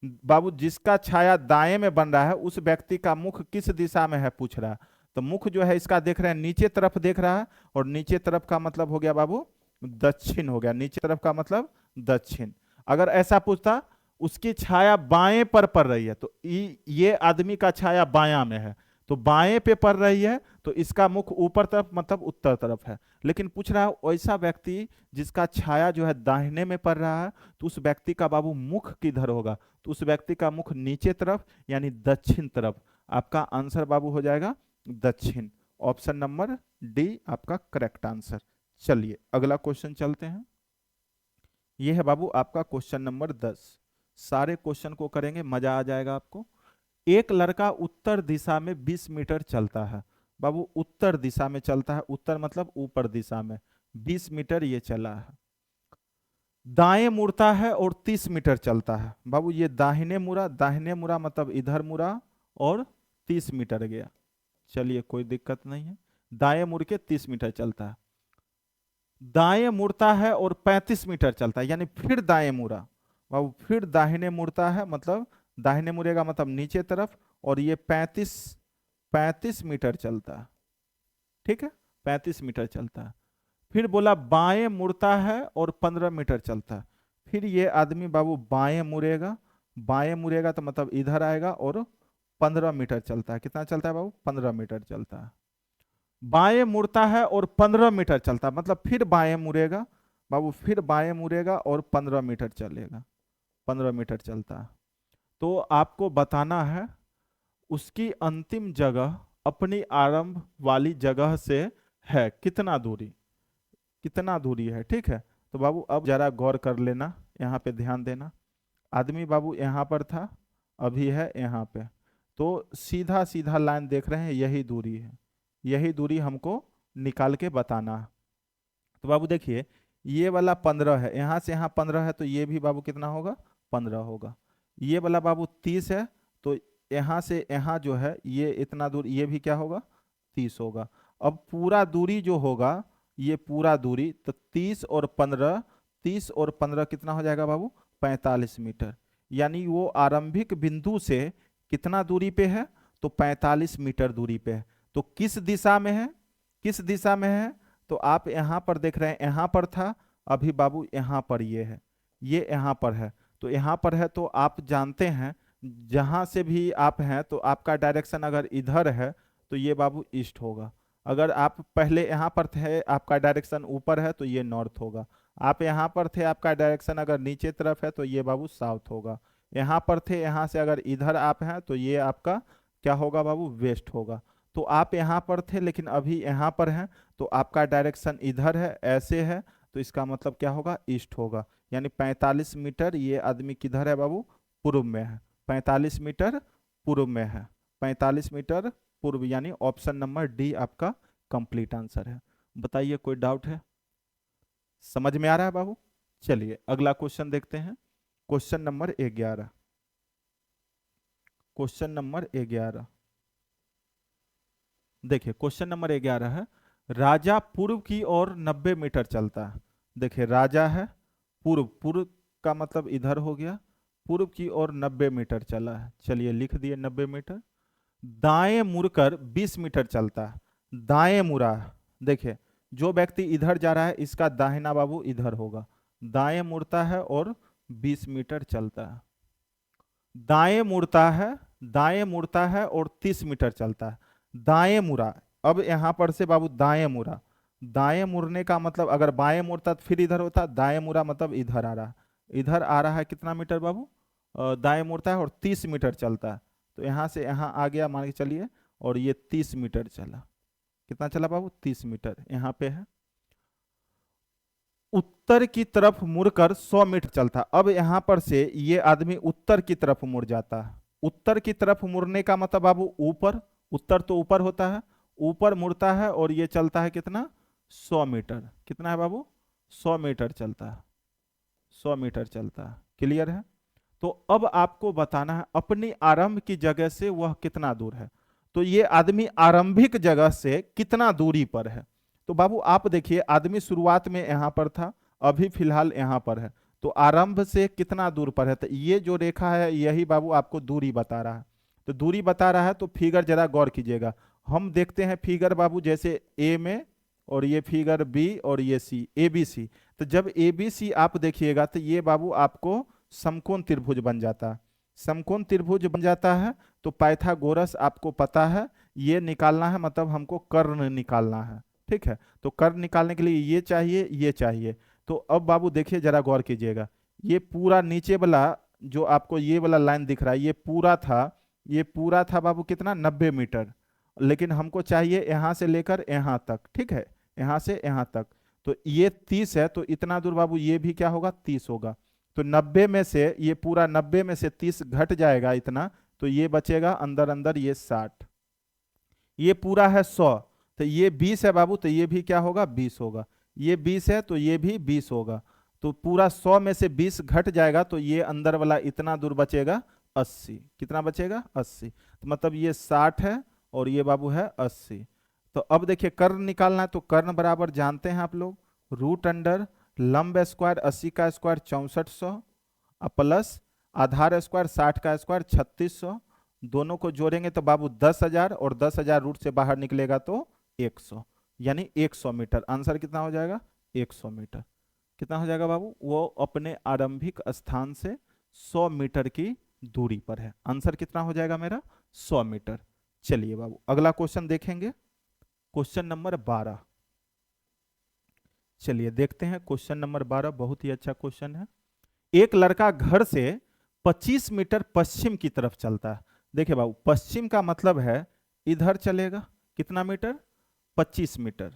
बाबू, जिसका छाया दाएं में बन रहा है उस व्यक्ति का मुख किस दिशा में है पूछ रहा है। तो मुख जो है इसका देख रहे हैं नीचे तरफ देख रहा है, और नीचे तरफ का मतलब हो गया बाबू दक्षिण हो गया। नीचे तरफ का मतलब दक्षिण। अगर ऐसा पूछता उसकी छाया बाएं पर पड़ रही है, तो ये आदमी का छाया बायां में है तो बाएं पे पड़ रही है, तो इसका मुख ऊपर तरफ मतलब उत्तर तरफ है। लेकिन पूछ रहा है ऐसा व्यक्ति जिसका छाया जो है दाहिने में पड़ रहा है तो उस व्यक्ति का बाबू मुख किधर होगा, तो उस व्यक्ति का मुख नीचे तरफ यानी दक्षिण तरफ। आपका आंसर बाबू हो जाएगा दक्षिण। ऑप्शन नंबर डी आपका करेक्ट आंसर। चलिए अगला क्वेश्चन चलते हैं। यह है बाबू आपका क्वेश्चन नंबर 10। सारे क्वेश्चन को करेंगे, मजा आ जाएगा आपको। एक लड़का उत्तर दिशा में 20 मीटर चलता है। बाबू उत्तर दिशा में चलता है, उत्तर मतलब ऊपर दिशा में 20 मीटर ये चला है। दाएं मुड़ता है और 30 मीटर चलता है। बाबू ये दाहिने मुड़ा, दाहिने मुड़ा मतलब इधर मुड़ा और 30 मीटर गया। चलिए कोई दिक्कत नहीं है, दाएं मुड़ के 30 मीटर चलता है। दाएं मुड़ता है और 35 मीटर चलता है, यानी फिर दाएं मुड़ा बाबू, फिर दाहिने मुड़ता है मतलब दाहिने मुड़ेगा मतलब नीचे तरफ, और ये 35 मीटर चलता है। ठीक है, 35 मीटर चलता है। फिर बोला बाएं मुड़ता है और 15 मीटर चलता है। फिर ये आदमी बाबू बाएं मुड़ेगा, बाएं मुड़ेगा तो मतलब इधर आएगा और 15 मीटर चलता है। कितना चलता है बाबू, 15 मीटर चलता है। बाएं मुड़ता है और 15 मीटर चलता है, मतलब फिर बाएं मुड़ेगा बाबू, फिर बाएं मुड़ेगा और 15 मीटर चलेगा, 15 मीटर चलता है। तो आपको बताना है उसकी अंतिम जगह अपनी आरंभ वाली जगह से है कितना दूरी, कितना दूरी है। ठीक है, तो बाबू अब जरा गौर कर लेना, यहाँ पे ध्यान देना। आदमी बाबू यहाँ पर था, अभी है यहाँ पे, तो सीधा सीधा लाइन देख रहे हैं, यही दूरी है, यही दूरी हमको निकाल के बताना है। तो बाबू देखिए ये वाला 15 है, यहाँ से यहाँ 15 है, तो ये भी बाबू कितना होगा, 15 होगा। ये वाला बाबू 30 है, तो यहाँ से यहाँ जो है ये इतना दूर, ये भी क्या होगा, 30 होगा। अब पूरा दूरी जो होगा, ये पूरा दूरी तो 30 और 15 कितना हो जाएगा बाबू, 45 मीटर। यानी वो आरंभिक बिंदु से कितना दूरी पे है, तो 45 मीटर दूरी पे है। तो किस दिशा में है, किस दिशा में है, तो आप यहां पर देख रहे हैं, यहां पर था, अभी बाबू यहां पर ये है, ये यहां पर है। तो यहां पर है तो आप जानते हैं जहां से भी आप हैं तो आपका डायरेक्शन अगर इधर है तो ये बाबू ईस्ट होगा। अगर आप पहले यहाँ पर थे, आपका डायरेक्शन ऊपर है तो ये नॉर्थ होगा। आप यहाँ पर थे, आपका डायरेक्शन अगर नीचे तरफ है तो ये बाबू साउथ होगा। यहाँ पर थे, यहाँ से अगर इधर आप हैं तो ये आपका क्या होगा बाबू, वेस्ट होगा। तो आप यहाँ पर थे लेकिन अभी यहाँ पर हैं, तो आपका डायरेक्शन इधर है, ऐसे है, तो इसका मतलब क्या होगा, ईस्ट होगा। यानी 45 मीटर ये आदमी किधर है बाबू, पूर्व में है। 45 मीटर पूर्व में है, 45 मीटर पूर्व, यानी ऑप्शन नंबर डी आपका कंप्लीट आंसर है। बताइए कोई डाउट है, समझ में आ रहा है बाबू? चलिए अगला क्वेश्चन देखते हैं। क्वेश्चन नंबर 11, क्वेश्चन नंबर 11 देखिए, क्वेश्चन नंबर 11 है, राजा पूर्व की ओर 90 मीटर चलता है। देखिए राजा है, पूर्व, पूर्व का मतलब इधर हो गया, पूर्व की ओर 90 मीटर चला है। चलिए लिख दिए 90 मीटर। दाएं मुड़कर 20 मीटर चलता है। दाएं मुड़ा, देखिए जो व्यक्ति इधर जा रहा है इसका दाहिना बाबू इधर होगा। दाएं मुड़ता है और 20 मीटर चलता है। दाएं मुड़ता है, दाएं मुड़ता है और 30 मीटर चलता है। दाएं मुड़ा, अब यहां पर से बाबू दाएं मुड़ा, दाएं मुड़ने का मतलब अगर बाएं मुड़ता तो फिर इधर होता, दाएं मुड़ा मतलब इधर आ रहा है। इधर आ रहा है कितना मीटर बाबू, दाएं मुड़ता है और 30 मीटर चलता है। तो यहां से यहां आ गया मान के चलिए, और ये 30 मीटर चला। कितना चला बाबू, 30 मीटर यहां पे है। उत्तर की तरफ मुड़कर 100 मीटर चलता। अब यहां पर से ये आदमी उत्तर की तरफ मुड़ जाता है। उत्तर की तरफ मुड़ने का मतलब बाबू ऊपर, उत्तर तो ऊपर होता है, ऊपर मुड़ता है और ये चलता है कितना, 100 मीटर। कितना है बाबू, 100 मीटर चलता है, 100 मीटर चलता है। क्लियर है? तो अब आपको बताना है अपनी आरंभ की जगह से वह कितना दूर है। तो ये आदमी आरंभिक जगह से कितना दूरी पर है। तो बाबू आप देखिए, आदमी शुरुआत में यहां पर था, अभी फिलहाल यहां पर है, तो आरंभ से कितना दूर पर है। तो ये जो रेखा है यही बाबू आपको दूरी बता रहा है। तो दूरी बता रहा है तो फिगर जरा गौर कीजिएगा। हम देखते हैं फिगर बाबू, जैसे ए में, और ये फिगर बी, और ये सी, ए बी सी। तो जब ए बी सी आप देखिएगा तो ये बाबू आपको समकोण त्रिभुज बन जाता है। समकोण त्रिभुज बन जाता है तो पाइथागोरस आपको पता है, ये निकालना है, मतलब हमको कर्ण निकालना है। ठीक है, तो कर्ण निकालने के लिए ये चाहिए, ये चाहिए। तो अब बाबू देखिए जरा गौर कीजिएगा, ये पूरा नीचे वाला जो आपको ये वाला लाइन दिख रहा है, ये पूरा था, ये पूरा था बाबू कितना, 90 मीटर। लेकिन हमको चाहिए यहां से लेकर यहां तक। ठीक है, यहां से यहां तक, तो ये 30 है, तो इतना दूर बाबू ये भी क्या होगा, 30 होगा। तो 90 में से ये पूरा 90 में से 30 घट जाएगा इतना, तो ये बचेगा अंदर अंदर ये 60। ये पूरा है 100, तो ये 20 है बाबू, तो ये भी क्या होगा, 20 होगा। ये 20 है तो ये भी 20 होगा। तो पूरा 100 में से 20 घट जाएगा, तो ये अंदर वाला इतना दूर बचेगा 80। कितना बचेगा, 80। तो मतलब ये 60 है और ये बाबू है 80। तो अब देखिए कर्ण निकालना है, तो कर्ण बराबर जानते हैं आप लोग, रूट अंडर लंब स्क्वायर 80 का स्क्वायर 6400, प्लस आधार स्क्वायर 60 का स्क्वायर 3600। दोनों को जोड़ेंगे तो बाबू 10,000, और 10,000 रूट से बाहर निकलेगा तो 100, यानी 100 मीटर। आंसर कितना हो जाएगा, 100 मीटर। कितना हो जाएगा बाबू, वो अपने आरंभिक स्थान से 100 मीटर की दूरी पर है। आंसर कितना हो जाएगा मेरा, 100 मीटर। चलिए बाबू अगला क्वेश्चन देखेंगे, क्वेश्चन नंबर 12। चलिए देखते हैं क्वेश्चन नंबर 12, बहुत ही अच्छा क्वेश्चन है। एक लड़का घर से 25 मीटर पश्चिम की तरफ चलता है। देखिए बाबू, पश्चिम का मतलब है इधर चलेगा, कितना मीटर, 25 मीटर,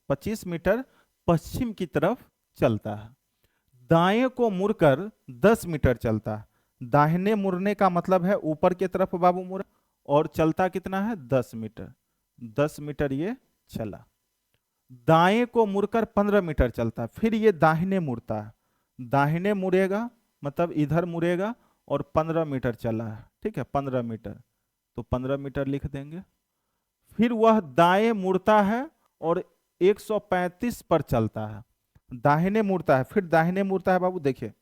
25 मीटर पश्चिम की तरफ चलता है। दाएं को मुड़कर 10 मीटर चलता है। दाहिने मुड़ने का मतलब है ऊपर की तरफ बाबू मुड़ा, और चलता कितना है, 10 मीटर, 10 मीटर ये चला। दाएं को मुड़कर 15 मीटर चलता है, फिर ये दाहिने मुड़ता है, दाहिने मुड़ेगा मतलब इधर मुड़ेगा, और 15 मीटर चला है। ठीक है, 15 मीटर, तो 15 मीटर लिख देंगे। फिर वह दाएं मुड़ता है और 135 पर चलता है। दाहिने मुड़ता है, फिर दाहिने मुड़ता है बाबू, देखिए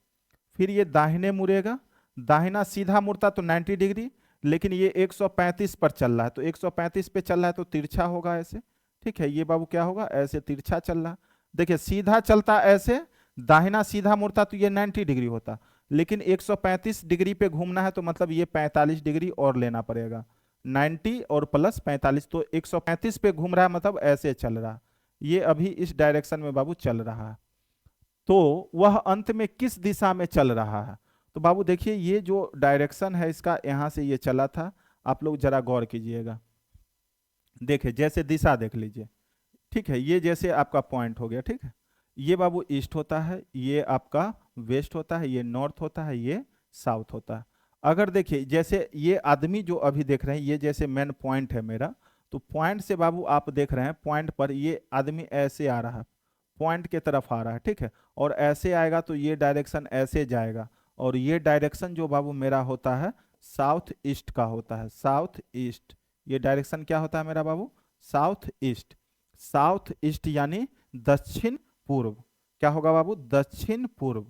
फिर ये दाहिने मुड़ेगा, दाहिना सीधा मुड़ता तो 90 डिग्री, लेकिन ये 135 पर चल रहा है, तो 135 पे चल रहा है तो तिरछा होगा ऐसे। ठीक है, ये बाबू क्या होगा, ऐसे तिरछा चल रहा। देखिए सीधा चलता ऐसे, दाहिना सीधा मुड़ता तो ये 90 डिग्री होता, लेकिन 135 डिग्री पे घूमना है तो मतलब ये 45 डिग्री और लेना पड़ेगा। 90 और प्लस 45, तो 135 पे घूम रहा है, मतलब ऐसे चल रहा। ये अभी इस डायरेक्शन में बाबू चल रहा है। तो वह अंत में किस दिशा में चल रहा है? तो बाबू देखिए ये जो डायरेक्शन है इसका, यहां से ये चला था, आप लोग जरा गौर कीजिएगा। देखिए जैसे दिशा देख लीजिए, ठीक है, ये जैसे आपका पॉइंट हो गया, ठीक है, ये बाबू ईस्ट होता है, ये आपका वेस्ट होता है, ये नॉर्थ होता है, ये साउथ होता है। अगर देखिए जैसे ये आदमी जो अभी देख रहे हैं, ये जैसे मेन पॉइंट है मेरा, तो पॉइंट से बाबू आप देख रहे हैं, पॉइंट पर ये आदमी ऐसे आ रहा है, पॉइंट के तरफ आ रहा है, ठीक है, और ऐसे आएगा तो ये डायरेक्शन ऐसे जाएगा, और ये डायरेक्शन जो बाबू मेरा होता है साउथ ईस्ट का होता है, साउथ ईस्ट। ये डायरेक्शन क्या होता है मेरा बाबू, साउथ ईस्ट। साउथ ईस्ट यानी दक्षिण पूर्व। क्या होगा बाबू, दक्षिण पूर्व।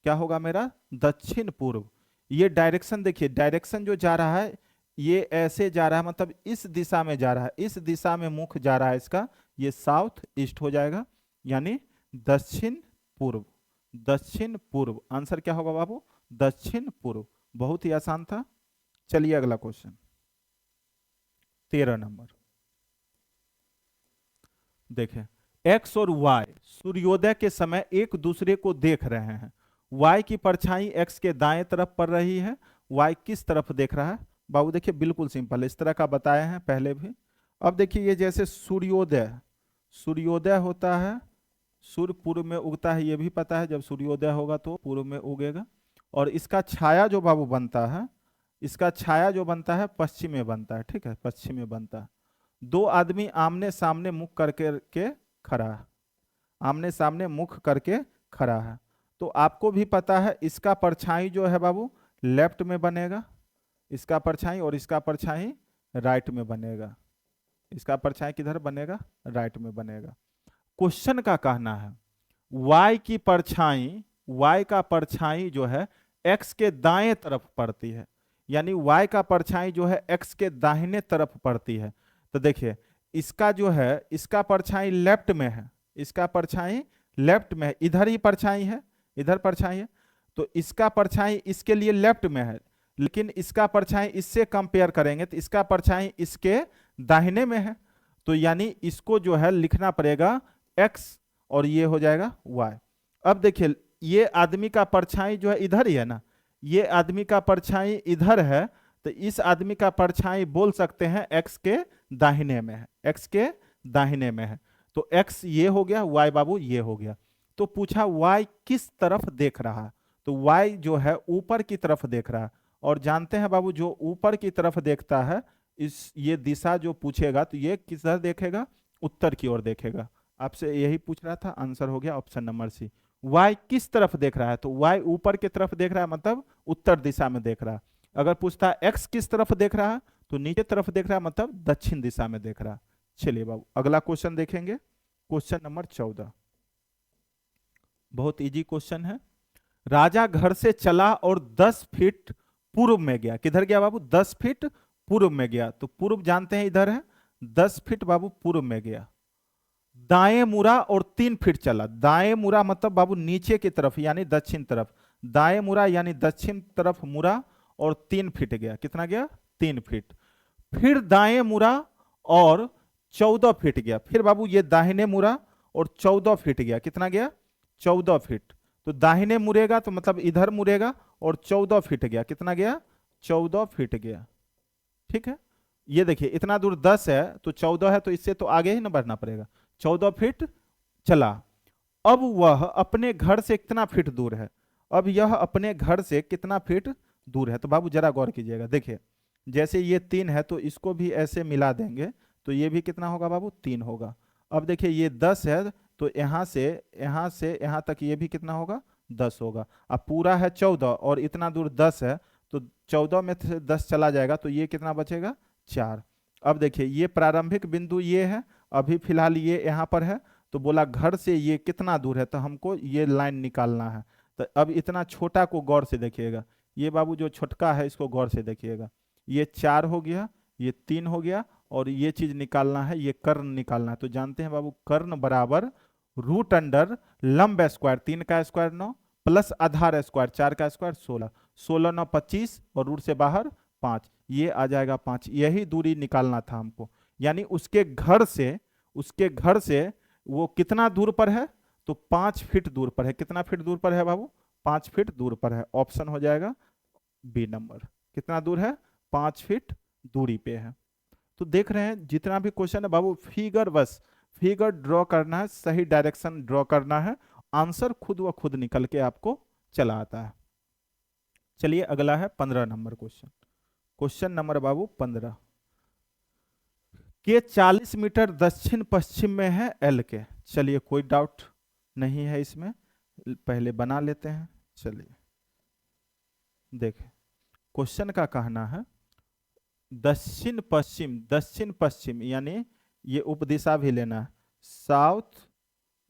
क्या होगा मेरा, दक्षिण पूर्व। ये डायरेक्शन देखिए, डायरेक्शन जो जा रहा है ये ऐसे जा रहा है, मतलब इस दिशा में जा रहा है, इस दिशा में मुख जा रहा है इसका, ये साउथ ईस्ट हो जाएगा, यानी दक्षिण पूर्व। दक्षिण पूर्व आंसर क्या होगा बाबू, दक्षिण पूर्व। बहुत ही आसान था। चलिए अगला क्वेश्चन 13 नंबर देखें। एक्स और वाई सूर्योदय के समय एक दूसरे को देख रहे हैं। वाई की परछाई एक्स के दाएं तरफ पड़ रही है, वाई किस तरफ देख रहा है? बाबू देखिए बिल्कुल सिंपल, इस तरह का बताए हैं पहले भी। अब देखिए ये जैसे सूर्योदय, सूर्योदय होता है, सूर्य पूर्व में उगता है, ये भी पता है, जब सूर्योदय होगा तो पूर्व में उगेगा। और इसका छाया जो बाबू बनता है, इसका छाया जो बनता है पश्चिम में बनता है, ठीक है, पश्चिम में बनता है। दो आदमी आमने सामने मुख करके के खड़ा है, आमने सामने मुख करके खड़ा है, तो आपको भी पता है इसका परछाई जो है बाबू लेफ्ट में बनेगा, इसका परछाई, और इसका परछाई राइट में बनेगा। इसका परछाई किधर बनेगा, राइट में बनेगा। क्वेश्चन का कहना है y की परछाई, y का परछाई जो है x के दाएं तरफ पड़ती है, यानी y का परछाई जो है x के दाहिने तरफ पड़ती है। तो देखिए इसका जो है, इसका परछाई लेफ्ट में है, इसका परछाई लेफ्ट में है, इधर ही परछाई है, इधर परछाई है, तो इसका परछाई इसके लिए लेफ्ट में है, लेकिन इसका परछाई इससे कंपेयर करेंगे तो इसका परछाई इसके दाहिने में है, तो यानी इसको जो है लिखना पड़ेगा x और ये हो जाएगा y। अब देखिए ये आदमी का परछाई जो है इधर ही है ना, ये आदमी का परछाई इधर है, तो इस आदमी का परछाई बोल सकते हैं x के दाहिने में है, x के दाहिने में है, तो x ये हो गया, y बाबू ये हो गया। तो पूछा y किस तरफ देख रहा है, तो y जो है ऊपर की तरफ देख रहा है, और जानते हैं बाबू जो ऊपर की तरफ देखता है, इस ये दिशा जो पूछेगा तो ये किस तरफ देखेगा, उत्तर की ओर देखेगा। आपसे यही पूछ रहा था, आंसर हो गया ऑप्शन नंबर सी। y किस तरफ देख रहा है, तो y ऊपर की तरफ देख रहा है, मतलब उत्तर दिशा में देख रहा है। अगर पूछता है x किस तरफ देख रहा है, तो नीचे तरफ देख रहा है, मतलब दक्षिण दिशा में देख रहा है। चलिए बाबू अगला क्वेश्चन देखेंगे, क्वेश्चन नंबर 14। बहुत इजी क्वेश्चन है। राजा घर से चला और 10 फीट पूर्व में गया। किधर गया बाबू, 10 फीट पूर्व में गया, तो पूर्व जानते हैं इधर है, 10 फीट बाबू पूर्व में गया। दाएं मुड़ा और 3 फीट चला। दाएं मुड़ा मतलब बाबू नीचे की तरफ यानी दक्षिण तरफ, दाएं मुड़ा यानी दक्षिण तरफ मुड़ा और 3 फीट गया। कितना गया, 3 फीट। फिर दाएं मुड़ा और 14 फीट गया। फिर बाबू ये दाहिने मुड़ा और 14 फीट गया। कितना गया, 14 फीट। तो दाहिने मुड़ेगा तो मतलब इधर मुड़ेगा और 14 फीट गया। कितना गया, 14 फीट गया। ठीक है, ये देखिए इतना दूर 10 है तो 14 है, तो इससे तो आगे ही ना बढ़ना पड़ेगा। 14 फीट चला। अब वह अपने घर से कितना फीट दूर है, अब यह अपने घर से कितना फीट दूर है, तो बाबू जरा गौर कीजिएगा। देखिए जैसे ये 3 है तो इसको भी ऐसे मिला देंगे तो ये भी कितना होगा बाबू, 3 होगा। अब देखिए ये 10 है तो यहाँ से यहाँ तक ये भी कितना होगा, 10 होगा। अब पूरा है 14 और इतना दूर 10 है, तो 14 में से 10 चला जाएगा तो ये कितना बचेगा, 4। अब देखिए ये प्रारंभिक बिंदु ये है, अभी फिलहाल ये यहाँ पर है, तो बोला घर से ये कितना दूर है, तो हमको ये लाइन निकालना है। तो अब इतना छोटा को गौर से देखिएगा, ये बाबू जो छोटका है इसको गौर से देखिएगा, ये 4 हो गया, ये 3 हो गया, और ये चीज निकालना है, ये कर्ण निकालना है। तो जानते हैं बाबू कर्ण बराबर रूट अंडर लंब स्क्वायर, 3 का स्क्वायर 9 प्लस आधार स्क्वायर 4 का स्क्वायर 16, 16 9 25 और रूट से बाहर 5, ये आ जाएगा 5। यही दूरी निकालना था हमको, यानी उसके घर से वो कितना दूर पर है, तो 5 फीट दूर पर है। कितना फीट दूर पर है बाबू, 5 फीट दूर पर है। ऑप्शन हो जाएगा बी नंबर। कितना दूर है, 5 फीट दूरी पे है। तो देख रहे हैं जितना भी क्वेश्चन है बाबू फिगर, बस फिगर ड्रॉ करना है, सही डायरेक्शन ड्रॉ करना है, आंसर खुद व खुद निकल के आपको चला आता है। चलिए अगला है 15 नंबर क्वेश्चन। क्वेश्चन नंबर बाबू 15 के 40 मीटर दक्षिण पश्चिम में है एल के। चलिए कोई डाउट नहीं है इसमें, पहले बना लेते हैं। चलिए देखें, क्वेश्चन का कहना है दक्षिण पश्चिम यानी ये उपदिशा भी लेना है, साउथ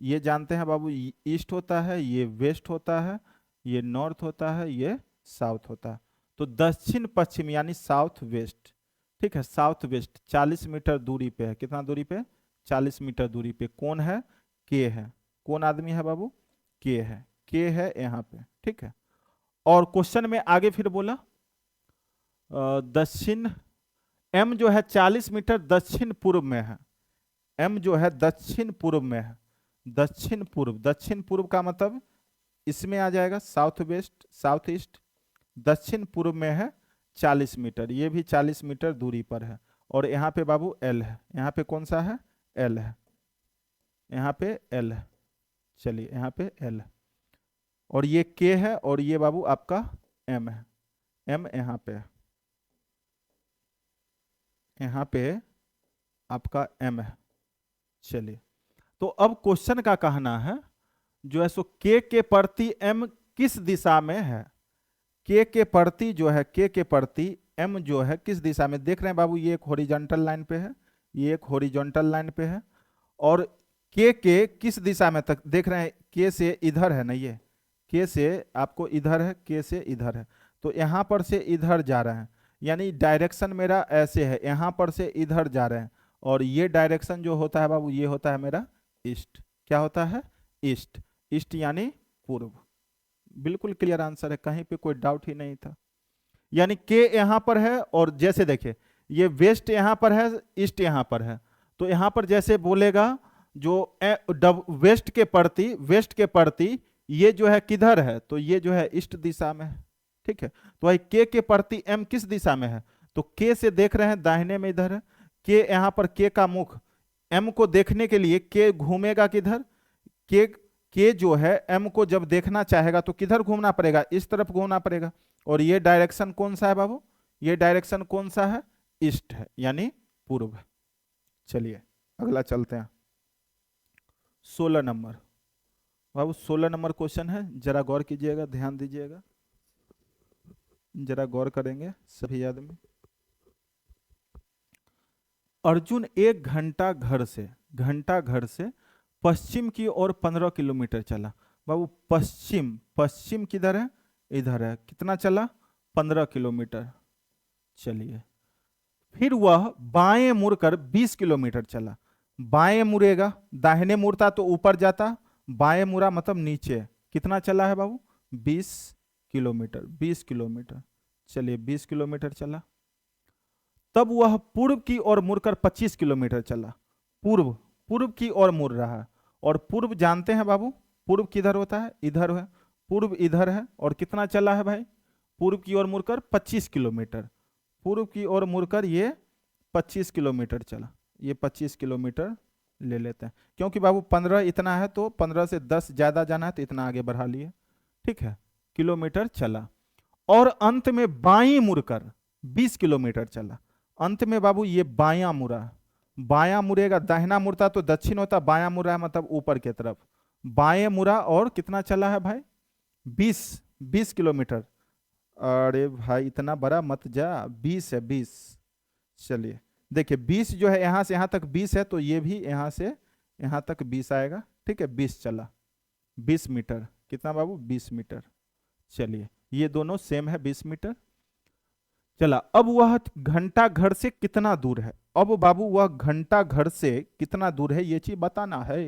ये जानते हैं बाबू ईस्ट होता है, ये वेस्ट होता है, ये नॉर्थ होता है, ये साउथ होता है। तो दक्षिण पश्चिम यानी साउथ वेस्ट, ठीक है, साउथ वेस्ट 40 मीटर दूरी पे है। कितना दूरी पे, 40 मीटर दूरी पे। कौन है, के है। कौन आदमी है बाबू, के है यहाँ पे, ठीक है। और क्वेश्चन में आगे फिर बोला दक्षिण एम जो है 40 मीटर दक्षिण पूर्व में है, एम जो है दक्षिण पूर्व में है। दक्षिण पूर्व का मतलब इसमें आ जाएगा साउथ वेस्ट साउथ ईस्ट। दक्षिण पूर्व में है 40 मीटर, ये भी 40 मीटर दूरी पर है। और यहाँ पे बाबू एल है, यहाँ पे कौन सा है, एल है, यहाँ पे एल है। चलिए यहाँ पे एल है, और ये के है, और ये बाबू आपका एम है, एम यहाँ पे है, यहाँ पे आपका एम है। चलिए तो अब क्वेश्चन का कहना है जो है सो के प्रति एम किस दिशा में है। के प्रति जो है, के प्रति एम जो है किस दिशा में, देख रहे हैं बाबू ये एक हॉरिजॉन्टल लाइन पे है, ये एक हॉरिजॉन्टल लाइन पे है। और के किस दिशा में तक देख रहे हैं, के से इधर है ना, ये के से आपको इधर है, के से इधर है, तो यहां पर से इधर जा रहे हैं, यानी डायरेक्शन मेरा ऐसे है, यहां पर से इधर जा रहे हैं। और ये डायरेक्शन जो होता है बाबू, ये होता है मेरा ईस्ट। क्या होता है, ईस्ट। ईस्ट यानी पूर्व। बिल्कुल क्लियर आंसर है, कहीं पे कोई डाउट ही नहीं था। यानी के यहां पर है, और जैसे देखिए ये वेस्ट यहां पर है, ईस्ट यहां पर है, तो यहां पर जैसे बोलेगा जो वेस्ट के प्रति ये जो है किधर है, तो ये जो है ईस्ट दिशा में है, ठीक है। तो भाई के प्रति एम किस दिशा में है, तो के से देख रहे हैं दाहिने में इधर है, के यहां पर के का मुख एम को देखने के लिए के घूमेगा किधर, के जो है एम को जब देखना चाहेगा तो किधर घूमना पड़ेगा, इस तरफ घूमना पड़ेगा। और ये डायरेक्शन कौन सा है बाबू, ये डायरेक्शन कौन सा है, ईस्ट है, यानी पूर्व। चलिए अगला चलते हैं 16 नंबर बाबू। 16 नंबर क्वेश्चन है, जरा गौर कीजिएगा, ध्यान दीजिएगा, जरा गौर करेंगे सभी आदमी। अर्जुन 1 घंटा घर से पश्चिम की ओर 15 किलोमीटर चला। बाबू पश्चिम किधर है, इधर है, कितना चला, 15 किलोमीटर। चलिए फिर वह बाएं मुड़कर 20 किलोमीटर चला। बाएं मुड़ेगा, दाहिने मुड़ता तो ऊपर जाता, बाएं मुड़ा मतलब नीचे। कितना चला है बाबू, 20 किलोमीटर। चलिए 20 किलोमीटर चला। तब वह पूर्व की ओर मुड़कर 25 किलोमीटर चला। पूर्व की ओर मुड़ रहा है, और पूर्व जानते हैं बाबू, पूर्व किधर होता है, इधर है, पूर्व इधर है। और कितना चला है भाई, पूर्व की ओर मुड़कर 25 किलोमीटर, पूर्व की ओर मुड़कर ये 25 किलोमीटर चला। ये 25 किलोमीटर ले लेते हैं, क्योंकि बाबू 15 इतना है, तो 15 से 10 ज्यादा जाना है तो इतना आगे बढ़ा लिए, ठीक है, किलोमीटर चला। और अंत में बाईं मुड़कर 20 किलोमीटर चला। अंत में बाबू ये बायां मुड़ा, बायां मुड़ेगा, दाहिना मुड़ता तो दक्षिण होता, बायां मुड़ा मतलब ऊपर की तरफ, बाएं मुड़ा। और कितना चला है भाई, 20 किलोमीटर। अरे भाई इतना बड़ा मत जा, 20 है 20। चलिए देखिए 20 जो है यहां से यहां तक 20 है, तो ये भी यहां से यहां तक 20 आएगा, ठीक है। 20 चला, 20 मीटर कितना बाबू, 20 मीटर। चलिए ये दोनों सेम है, 20 मीटर। चला, अब वह घंटा घर से कितना दूर है। अब बाबू वह घंटा घर से कितना दूर है, ये चीज बताना है।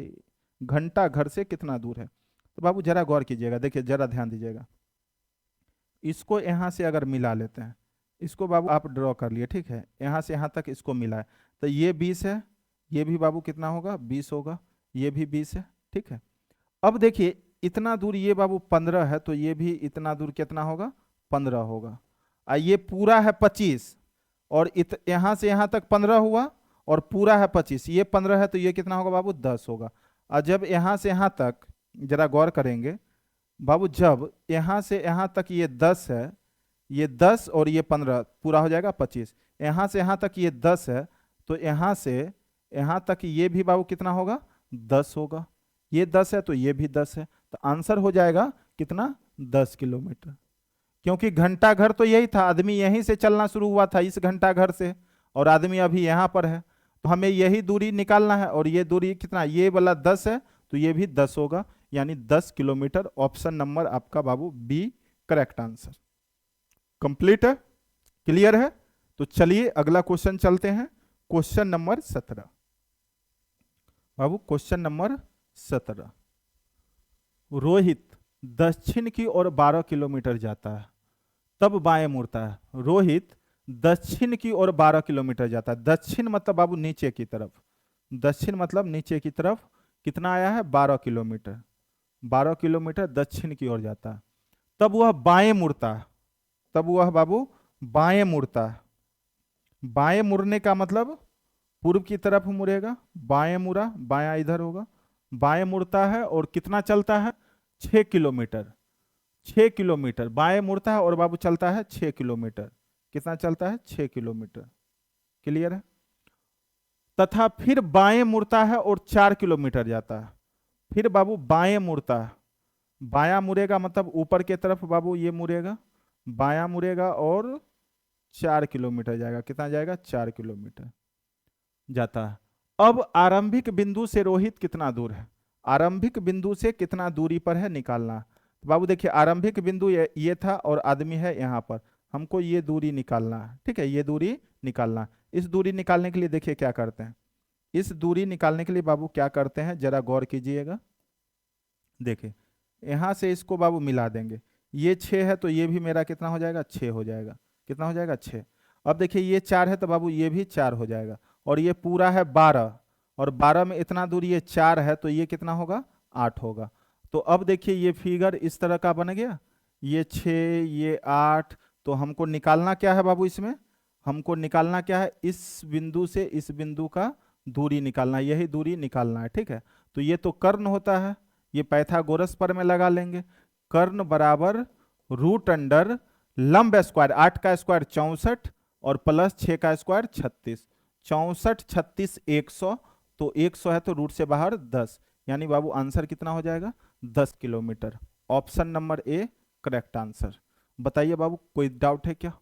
घंटा घर से कितना दूर है, तो बाबू जरा गौर कीजिएगा, देखिए जरा ध्यान दीजिएगा। इसको यहां से अगर मिला लेते हैं, इसको बाबू आप ड्रॉ कर लिए, ठीक है। यहां से यहां तक इसको मिला है, तो ये 20 है, ये भी बाबू कितना होगा, 20 होगा, ये भी 20 है, ठीक है। अब देखिए इतना दूर ये बाबू 15 है, तो ये भी इतना दूर कितना होगा, 15 होगा। ये पूरा है 25, और यहां से यहां तक 15 हुआ, और पूरा है 25, ये 15 है, तो ये कितना होगा बाबू, 10 होगा। और जब यहां से यहां तक जरा गौर करेंगे बाबू, जब यहां से यहां तक ये 10 है, ये 10 और ये 15 पूरा हो जाएगा 25। यहां से यहां तक ये 10 है, तो यहां से यहां तक ये भी बाबू कितना होगा, 10 होगा। ये 10 है तो ये भी 10 है, तो आंसर हो जाएगा कितना, 10 किलोमीटर। क्योंकि घंटा घर तो यही था, आदमी यहीं से चलना शुरू हुआ था, इस घंटा घर से, और आदमी अभी यहां पर है, तो हमें यही दूरी निकालना है। और ये दूरी कितना, ये वाला 10 है, तो ये भी 10 होगा, यानी 10 किलोमीटर। ऑप्शन नंबर आपका बाबू बी करेक्ट आंसर। कंप्लीट है, क्लियर है। तो चलिए अगला क्वेश्चन चलते हैं, क्वेश्चन नंबर 17 बाबू। क्वेश्चन नंबर 17, रोहित दक्षिण की ओर 12 किलोमीटर जाता है, तब बाएं मुड़ता है। रोहित दक्षिण की ओर 12 किलोमीटर जाता है, दक्षिण मतलब बाबू नीचे की तरफ, दक्षिण मतलब नीचे की तरफ, कितना आया है, 12 किलोमीटर। 12 किलोमीटर दक्षिण की ओर जाता है, तब वह बाएं मुड़ता है, तब वह बाबू बाएं मुड़ता है। बाएं मुड़ने का मतलब पूर्व की तरफ मुड़ेगा, बाएं मुड़ा, बायां इधर होगा, बाएं मुड़ता है और कितना चलता है, 6 किलोमीटर। 6 किलोमीटर बाएं मुड़ता है और बाबू चलता है 6 किलोमीटर। कितना चलता है, 6 किलोमीटर। क्लियर है। तथा फिर बाएं मुड़ता है और 4 किलोमीटर जाता है। फिर बाबू बाएं मुड़ता है, बायां मुड़ेगा मतलब ऊपर के तरफ बाबू ये मुड़ेगा, बायां मुड़ेगा और 4 किलोमीटर जाएगा। कितना जाएगा, 4 किलोमीटर जाता है। अब आरंभिक बिंदु से रोहित कितना दूर है, आरंभिक बिंदु से कितना दूरी पर है निकालना। तो बाबू देखिए आरंभिक बिंदु ये था और आदमी है यहाँ पर, हमको ये दूरी निकालना है, ठीक है, ये दूरी निकालना। इस दूरी निकालने के लिए देखिए क्या करते हैं, इस दूरी निकालने के लिए बाबू क्या करते हैं, जरा गौर कीजिएगा। देखिए यहां से इसको बाबू मिला देंगे, ये 6 है तो ये भी मेरा कितना हो जाएगा, 6 हो जाएगा। कितना हो जाएगा, 6। अब देखिए ये 4 है तो बाबू ये भी 4 हो जाएगा, और ये पूरा है 12, और 12 में इतना दूर ये 4 है, तो ये कितना होगा, 8 होगा। तो अब देखिए ये फिगर इस तरह का बन गया, ये 6 ये 8। तो हमको निकालना क्या है बाबू, इसमें हमको निकालना क्या है, इस बिंदु से इस बिंदु का दूरी निकालना, यही दूरी निकालना है, ठीक है। तो ये तो कर्ण होता है, ये पाइथागोरस पर में लगा लेंगे, कर्ण बराबर रूट अंडर लंब स्क्वायर, 8 का स्क्वायर 64 और प्लस 6 का स्क्वायर 36, 64 36 100, तो 100 है तो रूट से बाहर 10, यानी बाबू आंसर कितना हो जाएगा, 10 kilometre. Option number A correct answer. बताइए बाबू कोई डाउट है क्या,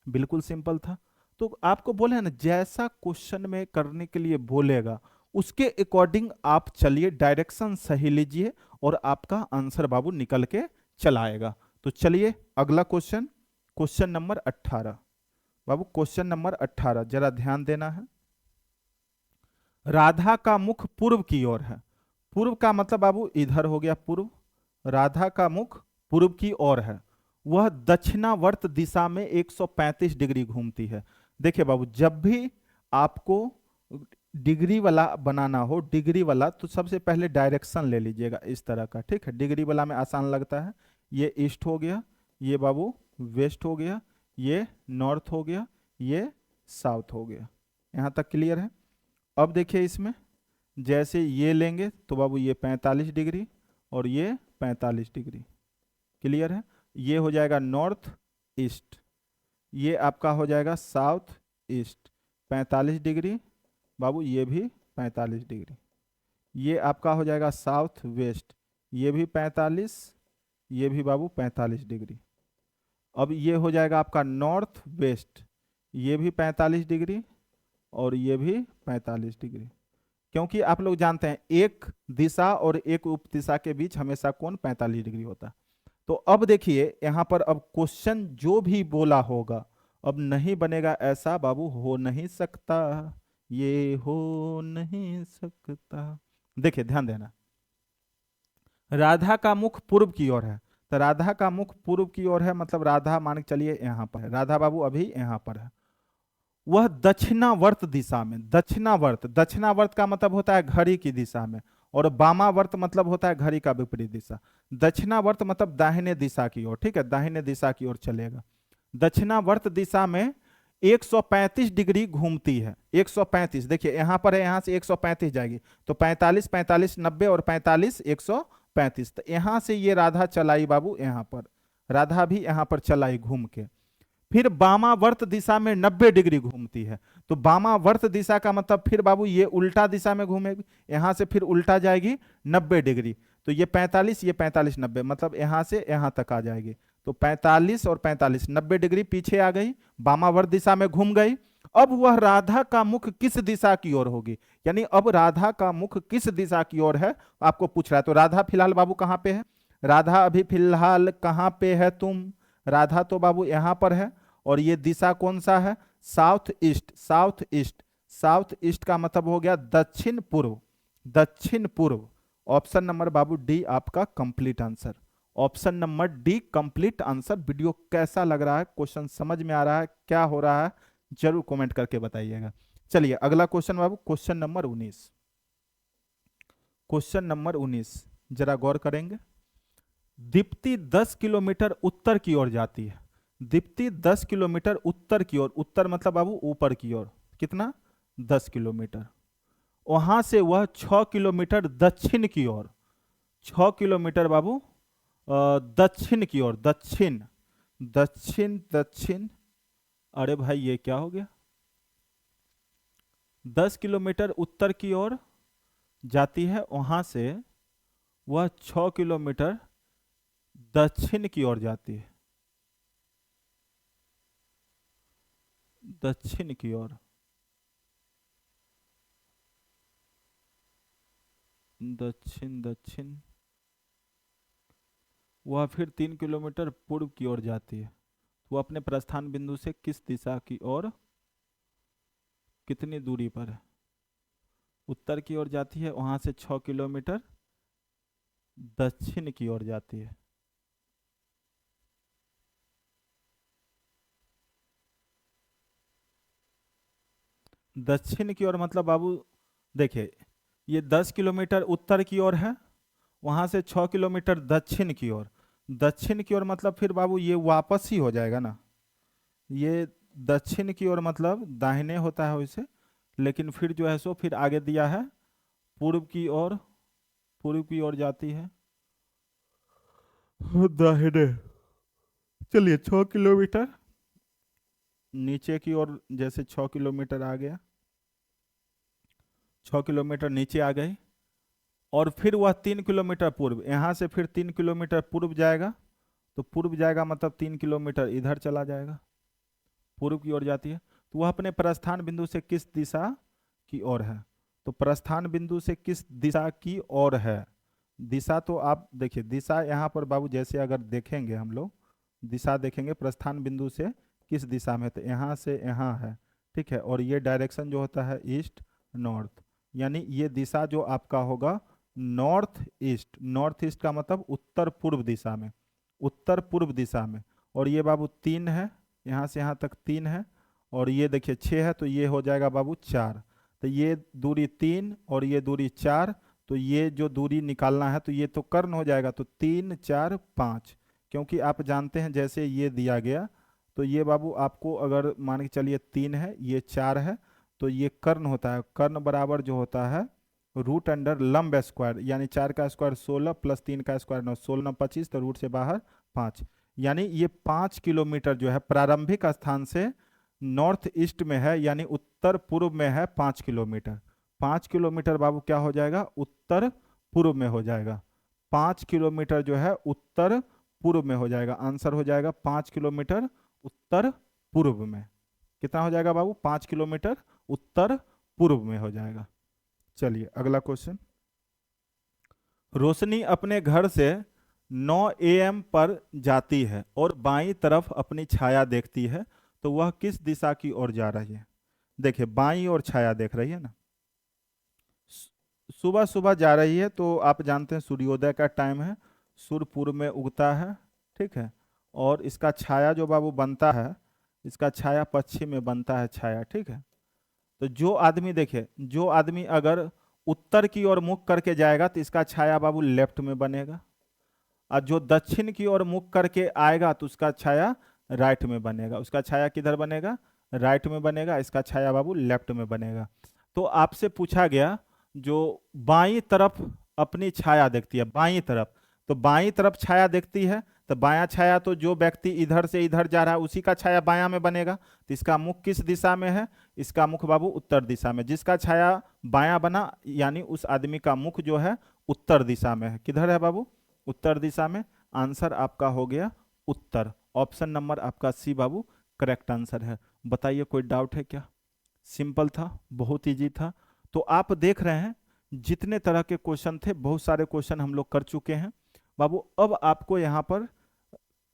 बिल्कुल सिंपल था। तो आपको बोले ना, जैसा क्वेश्चन में करने के लिए बोलेगा उसके अकॉर्डिंग आप चलिए, डायरेक्शन सही लीजिए और आपका आंसर बाबू निकल के चला आएगा। तो चलिए अगला क्वेश्चन, क्वेश्चन नंबर 18 बाबू। क्वेश्चन नंबर 18 जरा ध्यान देना है। राधा का मुख पूर्व की ओर है, पूर्व का मतलब बाबू इधर हो गया पूर्व, राधा का मुख पूर्व की ओर है, वह दक्षिणावर्त दिशा में 135 डिग्री घूमती है। देखिए बाबू जब भी आपको डिग्री वाला बनाना हो, डिग्री वाला, तो सबसे पहले डायरेक्शन ले लीजिएगा इस तरह का, ठीक है। डिग्री वाला में आसान लगता है, ये ईस्ट हो गया, ये बाबू वेस्ट हो गया, ये नॉर्थ हो गया, ये साउथ हो गया। यहाँ तक क्लियर है। अब देखिए इसमें जैसे ये लेंगे तो बाबू ये 45 डिग्री और ये 45 डिग्री। क्लियर है। ये हो जाएगा नॉर्थ ईस्ट, ये आपका हो जाएगा साउथ ईस्ट, 45 डिग्री बाबू, ये भी 45 डिग्री। ये आपका हो जाएगा साउथ वेस्ट, ये भी 45, ये भी बाबू 45 डिग्री। अब ये हो जाएगा आपका नॉर्थ वेस्ट, ये भी 45 डिग्री और ये भी 45 डिग्री, क्योंकि आप लोग जानते हैं एक दिशा और एक उपदिशा के बीच हमेशा कोण 45 डिग्री होता है। तो अब देखिए यहां पर अब क्वेश्चन जो भी बोला होगा अब नहीं बनेगा ऐसा बाबू, हो नहीं सकता, ये हो नहीं सकता। देखिए ध्यान देना, राधा का मुख पूर्व की ओर है, तो राधा का मुख पूर्व की ओर है मतलब राधा मान के चलिए यहां पर है, राधा बाबू अभी यहां पर है। वह दक्षिणावर्त दिशा में, दक्षिणावर्त, दक्षिणावर्त का मतलब होता है घड़ी की दिशा में, और वामावर्त मतलब होता है घड़ी का विपरीत दिशा। दक्षिणावर्त मतलब दाहिने दिशा की ओर, ठीक है, दाहिने दिशा की ओर चलेगा। दक्षिणावर्त दिशा में 135 डिग्री घूमती है, 135, देखिए यहां पर है, यहां से 135 जाएगी, तो 45, 45, 90 और 45, 135, तो यहां से ये राधा चलाई बाबू यहां पर, राधा भी यहां पर चलाई घूम के। फिर वामावर्त दिशा में 90 डिग्री घूमती है, तो वामावर्त दिशा का मतलब फिर बाबू ये उल्टा दिशा में घूमेगी, यहां से फिर उल्टा जाएगी 90 डिग्री, तो ये 45, ये 45, 90 मतलब यहां से यहां तक आ जाएगी, तो 45 और 45, 90 डिग्री पीछे आ गई, वामावर्त दिशा में घूम गई। अब वह राधा का मुख किस दिशा की ओर होगी, यानी अब राधा का मुख किस दिशा की ओर है आपको पूछ रहा है। तो राधा फिलहाल बाबू कहां पे है, राधा अभी फिलहाल कहां पे है तुम, राधा तो बाबू यहां पर है, और ये दिशा कौन सा है, south east, south east, south east का मतलब हो गया दक्षिण पूर्व, दक्षिण पूर्व। ऑप्शन नंबर बाबू डी आपका complete answer, option number D complete answer. Video कैसा लग रहा है, क्वेश्चन समझ में आ रहा है, क्या हो रहा है, जरूर कमेंट करके बताइएगा। चलिए अगला क्वेश्चन बाबू, क्वेश्चन नंबर 19, क्वेश्चन नंबर 19 जरा गौर करेंगे। दीप्ति 10 किलोमीटर उत्तर की ओर जाती है, दीप्ति 10 किलोमीटर उत्तर की ओर, उत्तर मतलब बाबू ऊपर की ओर, कितना, 10 किलोमीटर। वहां से वह 6 किलोमीटर दक्षिण की ओर, 6 किलोमीटर बाबू दक्षिण की ओर, दक्षिण, दक्षिण, दक्षिण, अरे भाई ये क्या हो गया, 10 किलोमीटर उत्तर की ओर जाती है, वहां से वह 6 किलोमीटर दक्षिण की ओर जाती है, दक्षिण की ओर, दक्षिण, दक्षिण, वह फिर 3 किलोमीटर पूर्व की ओर जाती है। वो अपने प्रस्थान बिंदु से किस दिशा की ओर कितनी दूरी पर है, उत्तर की ओर जाती है, वहां से 6 किलोमीटर दक्षिण की ओर जाती है। दक्षिण की ओर मतलब बाबू देखिए, ये 10 किलोमीटर उत्तर की ओर है, वहां से 6 किलोमीटर दक्षिण की ओर, दक्षिण की ओर मतलब फिर बाबू ये वापस ही हो जाएगा ना, ये दक्षिण की ओर मतलब दाहिने होता है वैसे, लेकिन फिर जो है सो फिर आगे दिया है पूर्व की ओर, पूर्व की ओर जाती है दाहिने। चलिए 6 किलोमीटर नीचे की ओर, जैसे 6 किलोमीटर आ गया, 6 किलोमीटर नीचे आ गई, और फिर वह 3 किलोमीटर पूर्व, यहां से फिर 3 किलोमीटर पूर्व जाएगा, तो पूर्व जाएगा मतलब 3 किलोमीटर इधर चला जाएगा, पूर्व की ओर जाती है। तो वह अपने प्रस्थान बिंदु से किस दिशा की ओर है, तो प्रस्थान बिंदु से किस दिशा की ओर है, दिशा तो आप देखिए, दिशा यहाँ पर बाबू जैसे अगर देखेंगे हम लोग, दिशा देखेंगे प्रस्थान बिंदु से किस दिशा में, तो यहाँ से यहाँ है, ठीक है, और ये डायरेक्शन जो होता है ईस्ट नॉर्थ, यानी ये दिशा जो आपका होगा नॉर्थ ईस्ट, नॉर्थ ईस्ट का मतलब उत्तर पूर्व दिशा में, उत्तर पूर्व दिशा में। और ये बाबू 3 है, यहाँ से यहाँ तक 3 है, और ये देखिए 6 है, तो ये हो जाएगा बाबू 4, तो ये दूरी 3 और ये दूरी 4, तो ये जो दूरी निकालना है तो ये तो कर्ण हो जाएगा, तो 3, 4, 5, क्योंकि आप जानते हैं जैसे ये दिया गया, तो ये बाबू आपको अगर मान के चलिए 3 है, ये 4 है, तो ये कर्ण होता है, कर्ण बराबर जो होता है रूट अंडर लंब स्क्वायर, यानी 4 का स्क्वायर 16 प्लस 3 का स्क्वायर 9, 16 25, तो रूट से बाहर 5, यानी ये 5 किलोमीटर जो है प्रारंभिक स्थान से नॉर्थ ईस्ट में है, यानी उत्तर पूर्व में है 5 किलोमीटर, 5 किलोमीटर बाबू क्या हो जाएगा, उत्तर पूर्व में हो जाएगा, 5 किलोमीटर जो है उत्तर पूर्व में हो जाएगा, आंसर हो जाएगा 5 किलोमीटर उत्तर पूर्व में। कितना हो जाएगा बाबू, 5 किलोमीटर उत्तर पूर्व में हो जाएगा। चलिए अगला क्वेश्चन। रोशनी अपने घर से 9 AM पर जाती है और बाईं तरफ अपनी छाया देखती है, तो वह किस दिशा की ओर जा रही है? देखिए बाईं ओर छाया देख रही है ना, सुबह सुबह जा रही है, तो आप जानते हैं सूर्योदय का टाइम है, सूर्य पूर्व में उगता है, ठीक है, और इसका छाया जो बाबू बनता है, इसका छाया पश्चिम में बनता है छाया, ठीक है। तो जो आदमी देखिए, जो आदमी अगर उत्तर की ओर मुख करके जाएगा तो इसका छाया बाबू लेफ्ट में बनेगा, और जो दक्षिण की ओर मुख करके आएगा तो उसका छाया राइट में बनेगा। उसका छाया किधर बनेगा? राइट में बनेगा, इसका छाया बाबू लेफ्ट में बनेगा। तो आपसे पूछा गया जो बाईं तरफ अपनी छाया देखती है, बाईं तरफ, तो बाईं तरफ छाया देखती है, तो बायां छाया तो जो व्यक्ति इधर से इधर जा रहा है उसी का छाया बायां में बनेगा। तो इसका मुख किस दिशा में है? इसका मुख बाबू उत्तर दिशा में। जिसका छाया बायां बना यानी उस आदमी का मुख जो है उत्तर दिशा में है। किधर है बाबू? उत्तर दिशा में। आंसर आपका हो गया उत्तर। ऑप्शन नंबर आपका सी बाबू करेक्ट आंसर है। बताइए कोई डाउट है क्या? सिंपल था, बहुत इजी था। तो आप देख रहे हैं जितने तरह के क्वेश्चन थे, बहुत सारे क्वेश्चन हम लोग कर चुके हैं बाबू। अब आपको यहाँ पर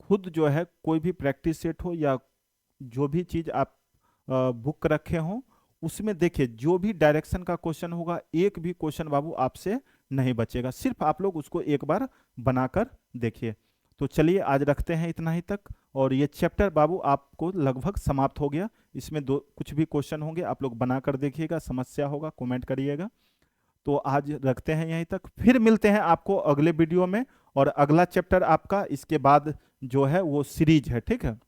खुद जो है कोई भी प्रैक्टिस सेट हो या जो भी चीज आप बुक रखे हो उसमें देखिए, जो भी डायरेक्शन का क्वेश्चन होगा एक भी क्वेश्चन बाबू आपसे नहीं बचेगा, सिर्फ आप लोग उसको एक बार बनाकर देखिए। तो चलिए आज रखते हैं इतना ही तक, और ये चैप्टर बाबू आपको लगभग समाप्त हो गया। इसमें कुछ भी क्वेश्चन होंगे आप लोग बनाकर देखिएगा, समस्या होगा कमेंट करिएगा। तो आज रखते हैं यहीं तक, फिर मिलते हैं आपको अगले वीडियो में। और अगला चैप्टर आपका इसके बाद जो है वो सीरीज है, ठीक है।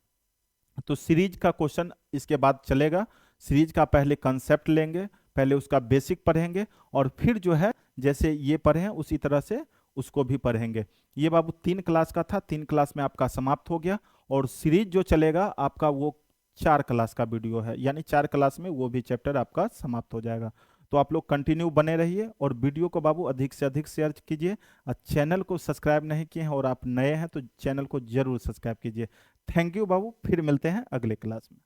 तो सीरीज का क्वेश्चन इसके बाद चलेगा। सीरीज का पहले कंसेप्ट लेंगे, पहले उसका बेसिक पढ़ेंगे, और फिर जो है जैसे ये पढ़े हैं उसी तरह से उसको भी पढ़ेंगे। ये बाबू 3 क्लास का था, 3 क्लास में आपका समाप्त हो गया। और सीरीज जो चलेगा आपका वो 4 क्लास का वीडियो है, यानी 4 क्लास में वो भी चैप्टर आपका समाप्त हो जाएगा। तो आप लोग कंटिन्यू बने रहिए और वीडियो को बाबू अधिक से अधिक शेयर कीजिए। चैनल को सब्सक्राइब नहीं किए हैं और आप नए हैं तो चैनल को जरूर सब्सक्राइब कीजिए। थैंक यू बाबू, फिर मिलते हैं अगले क्लास में।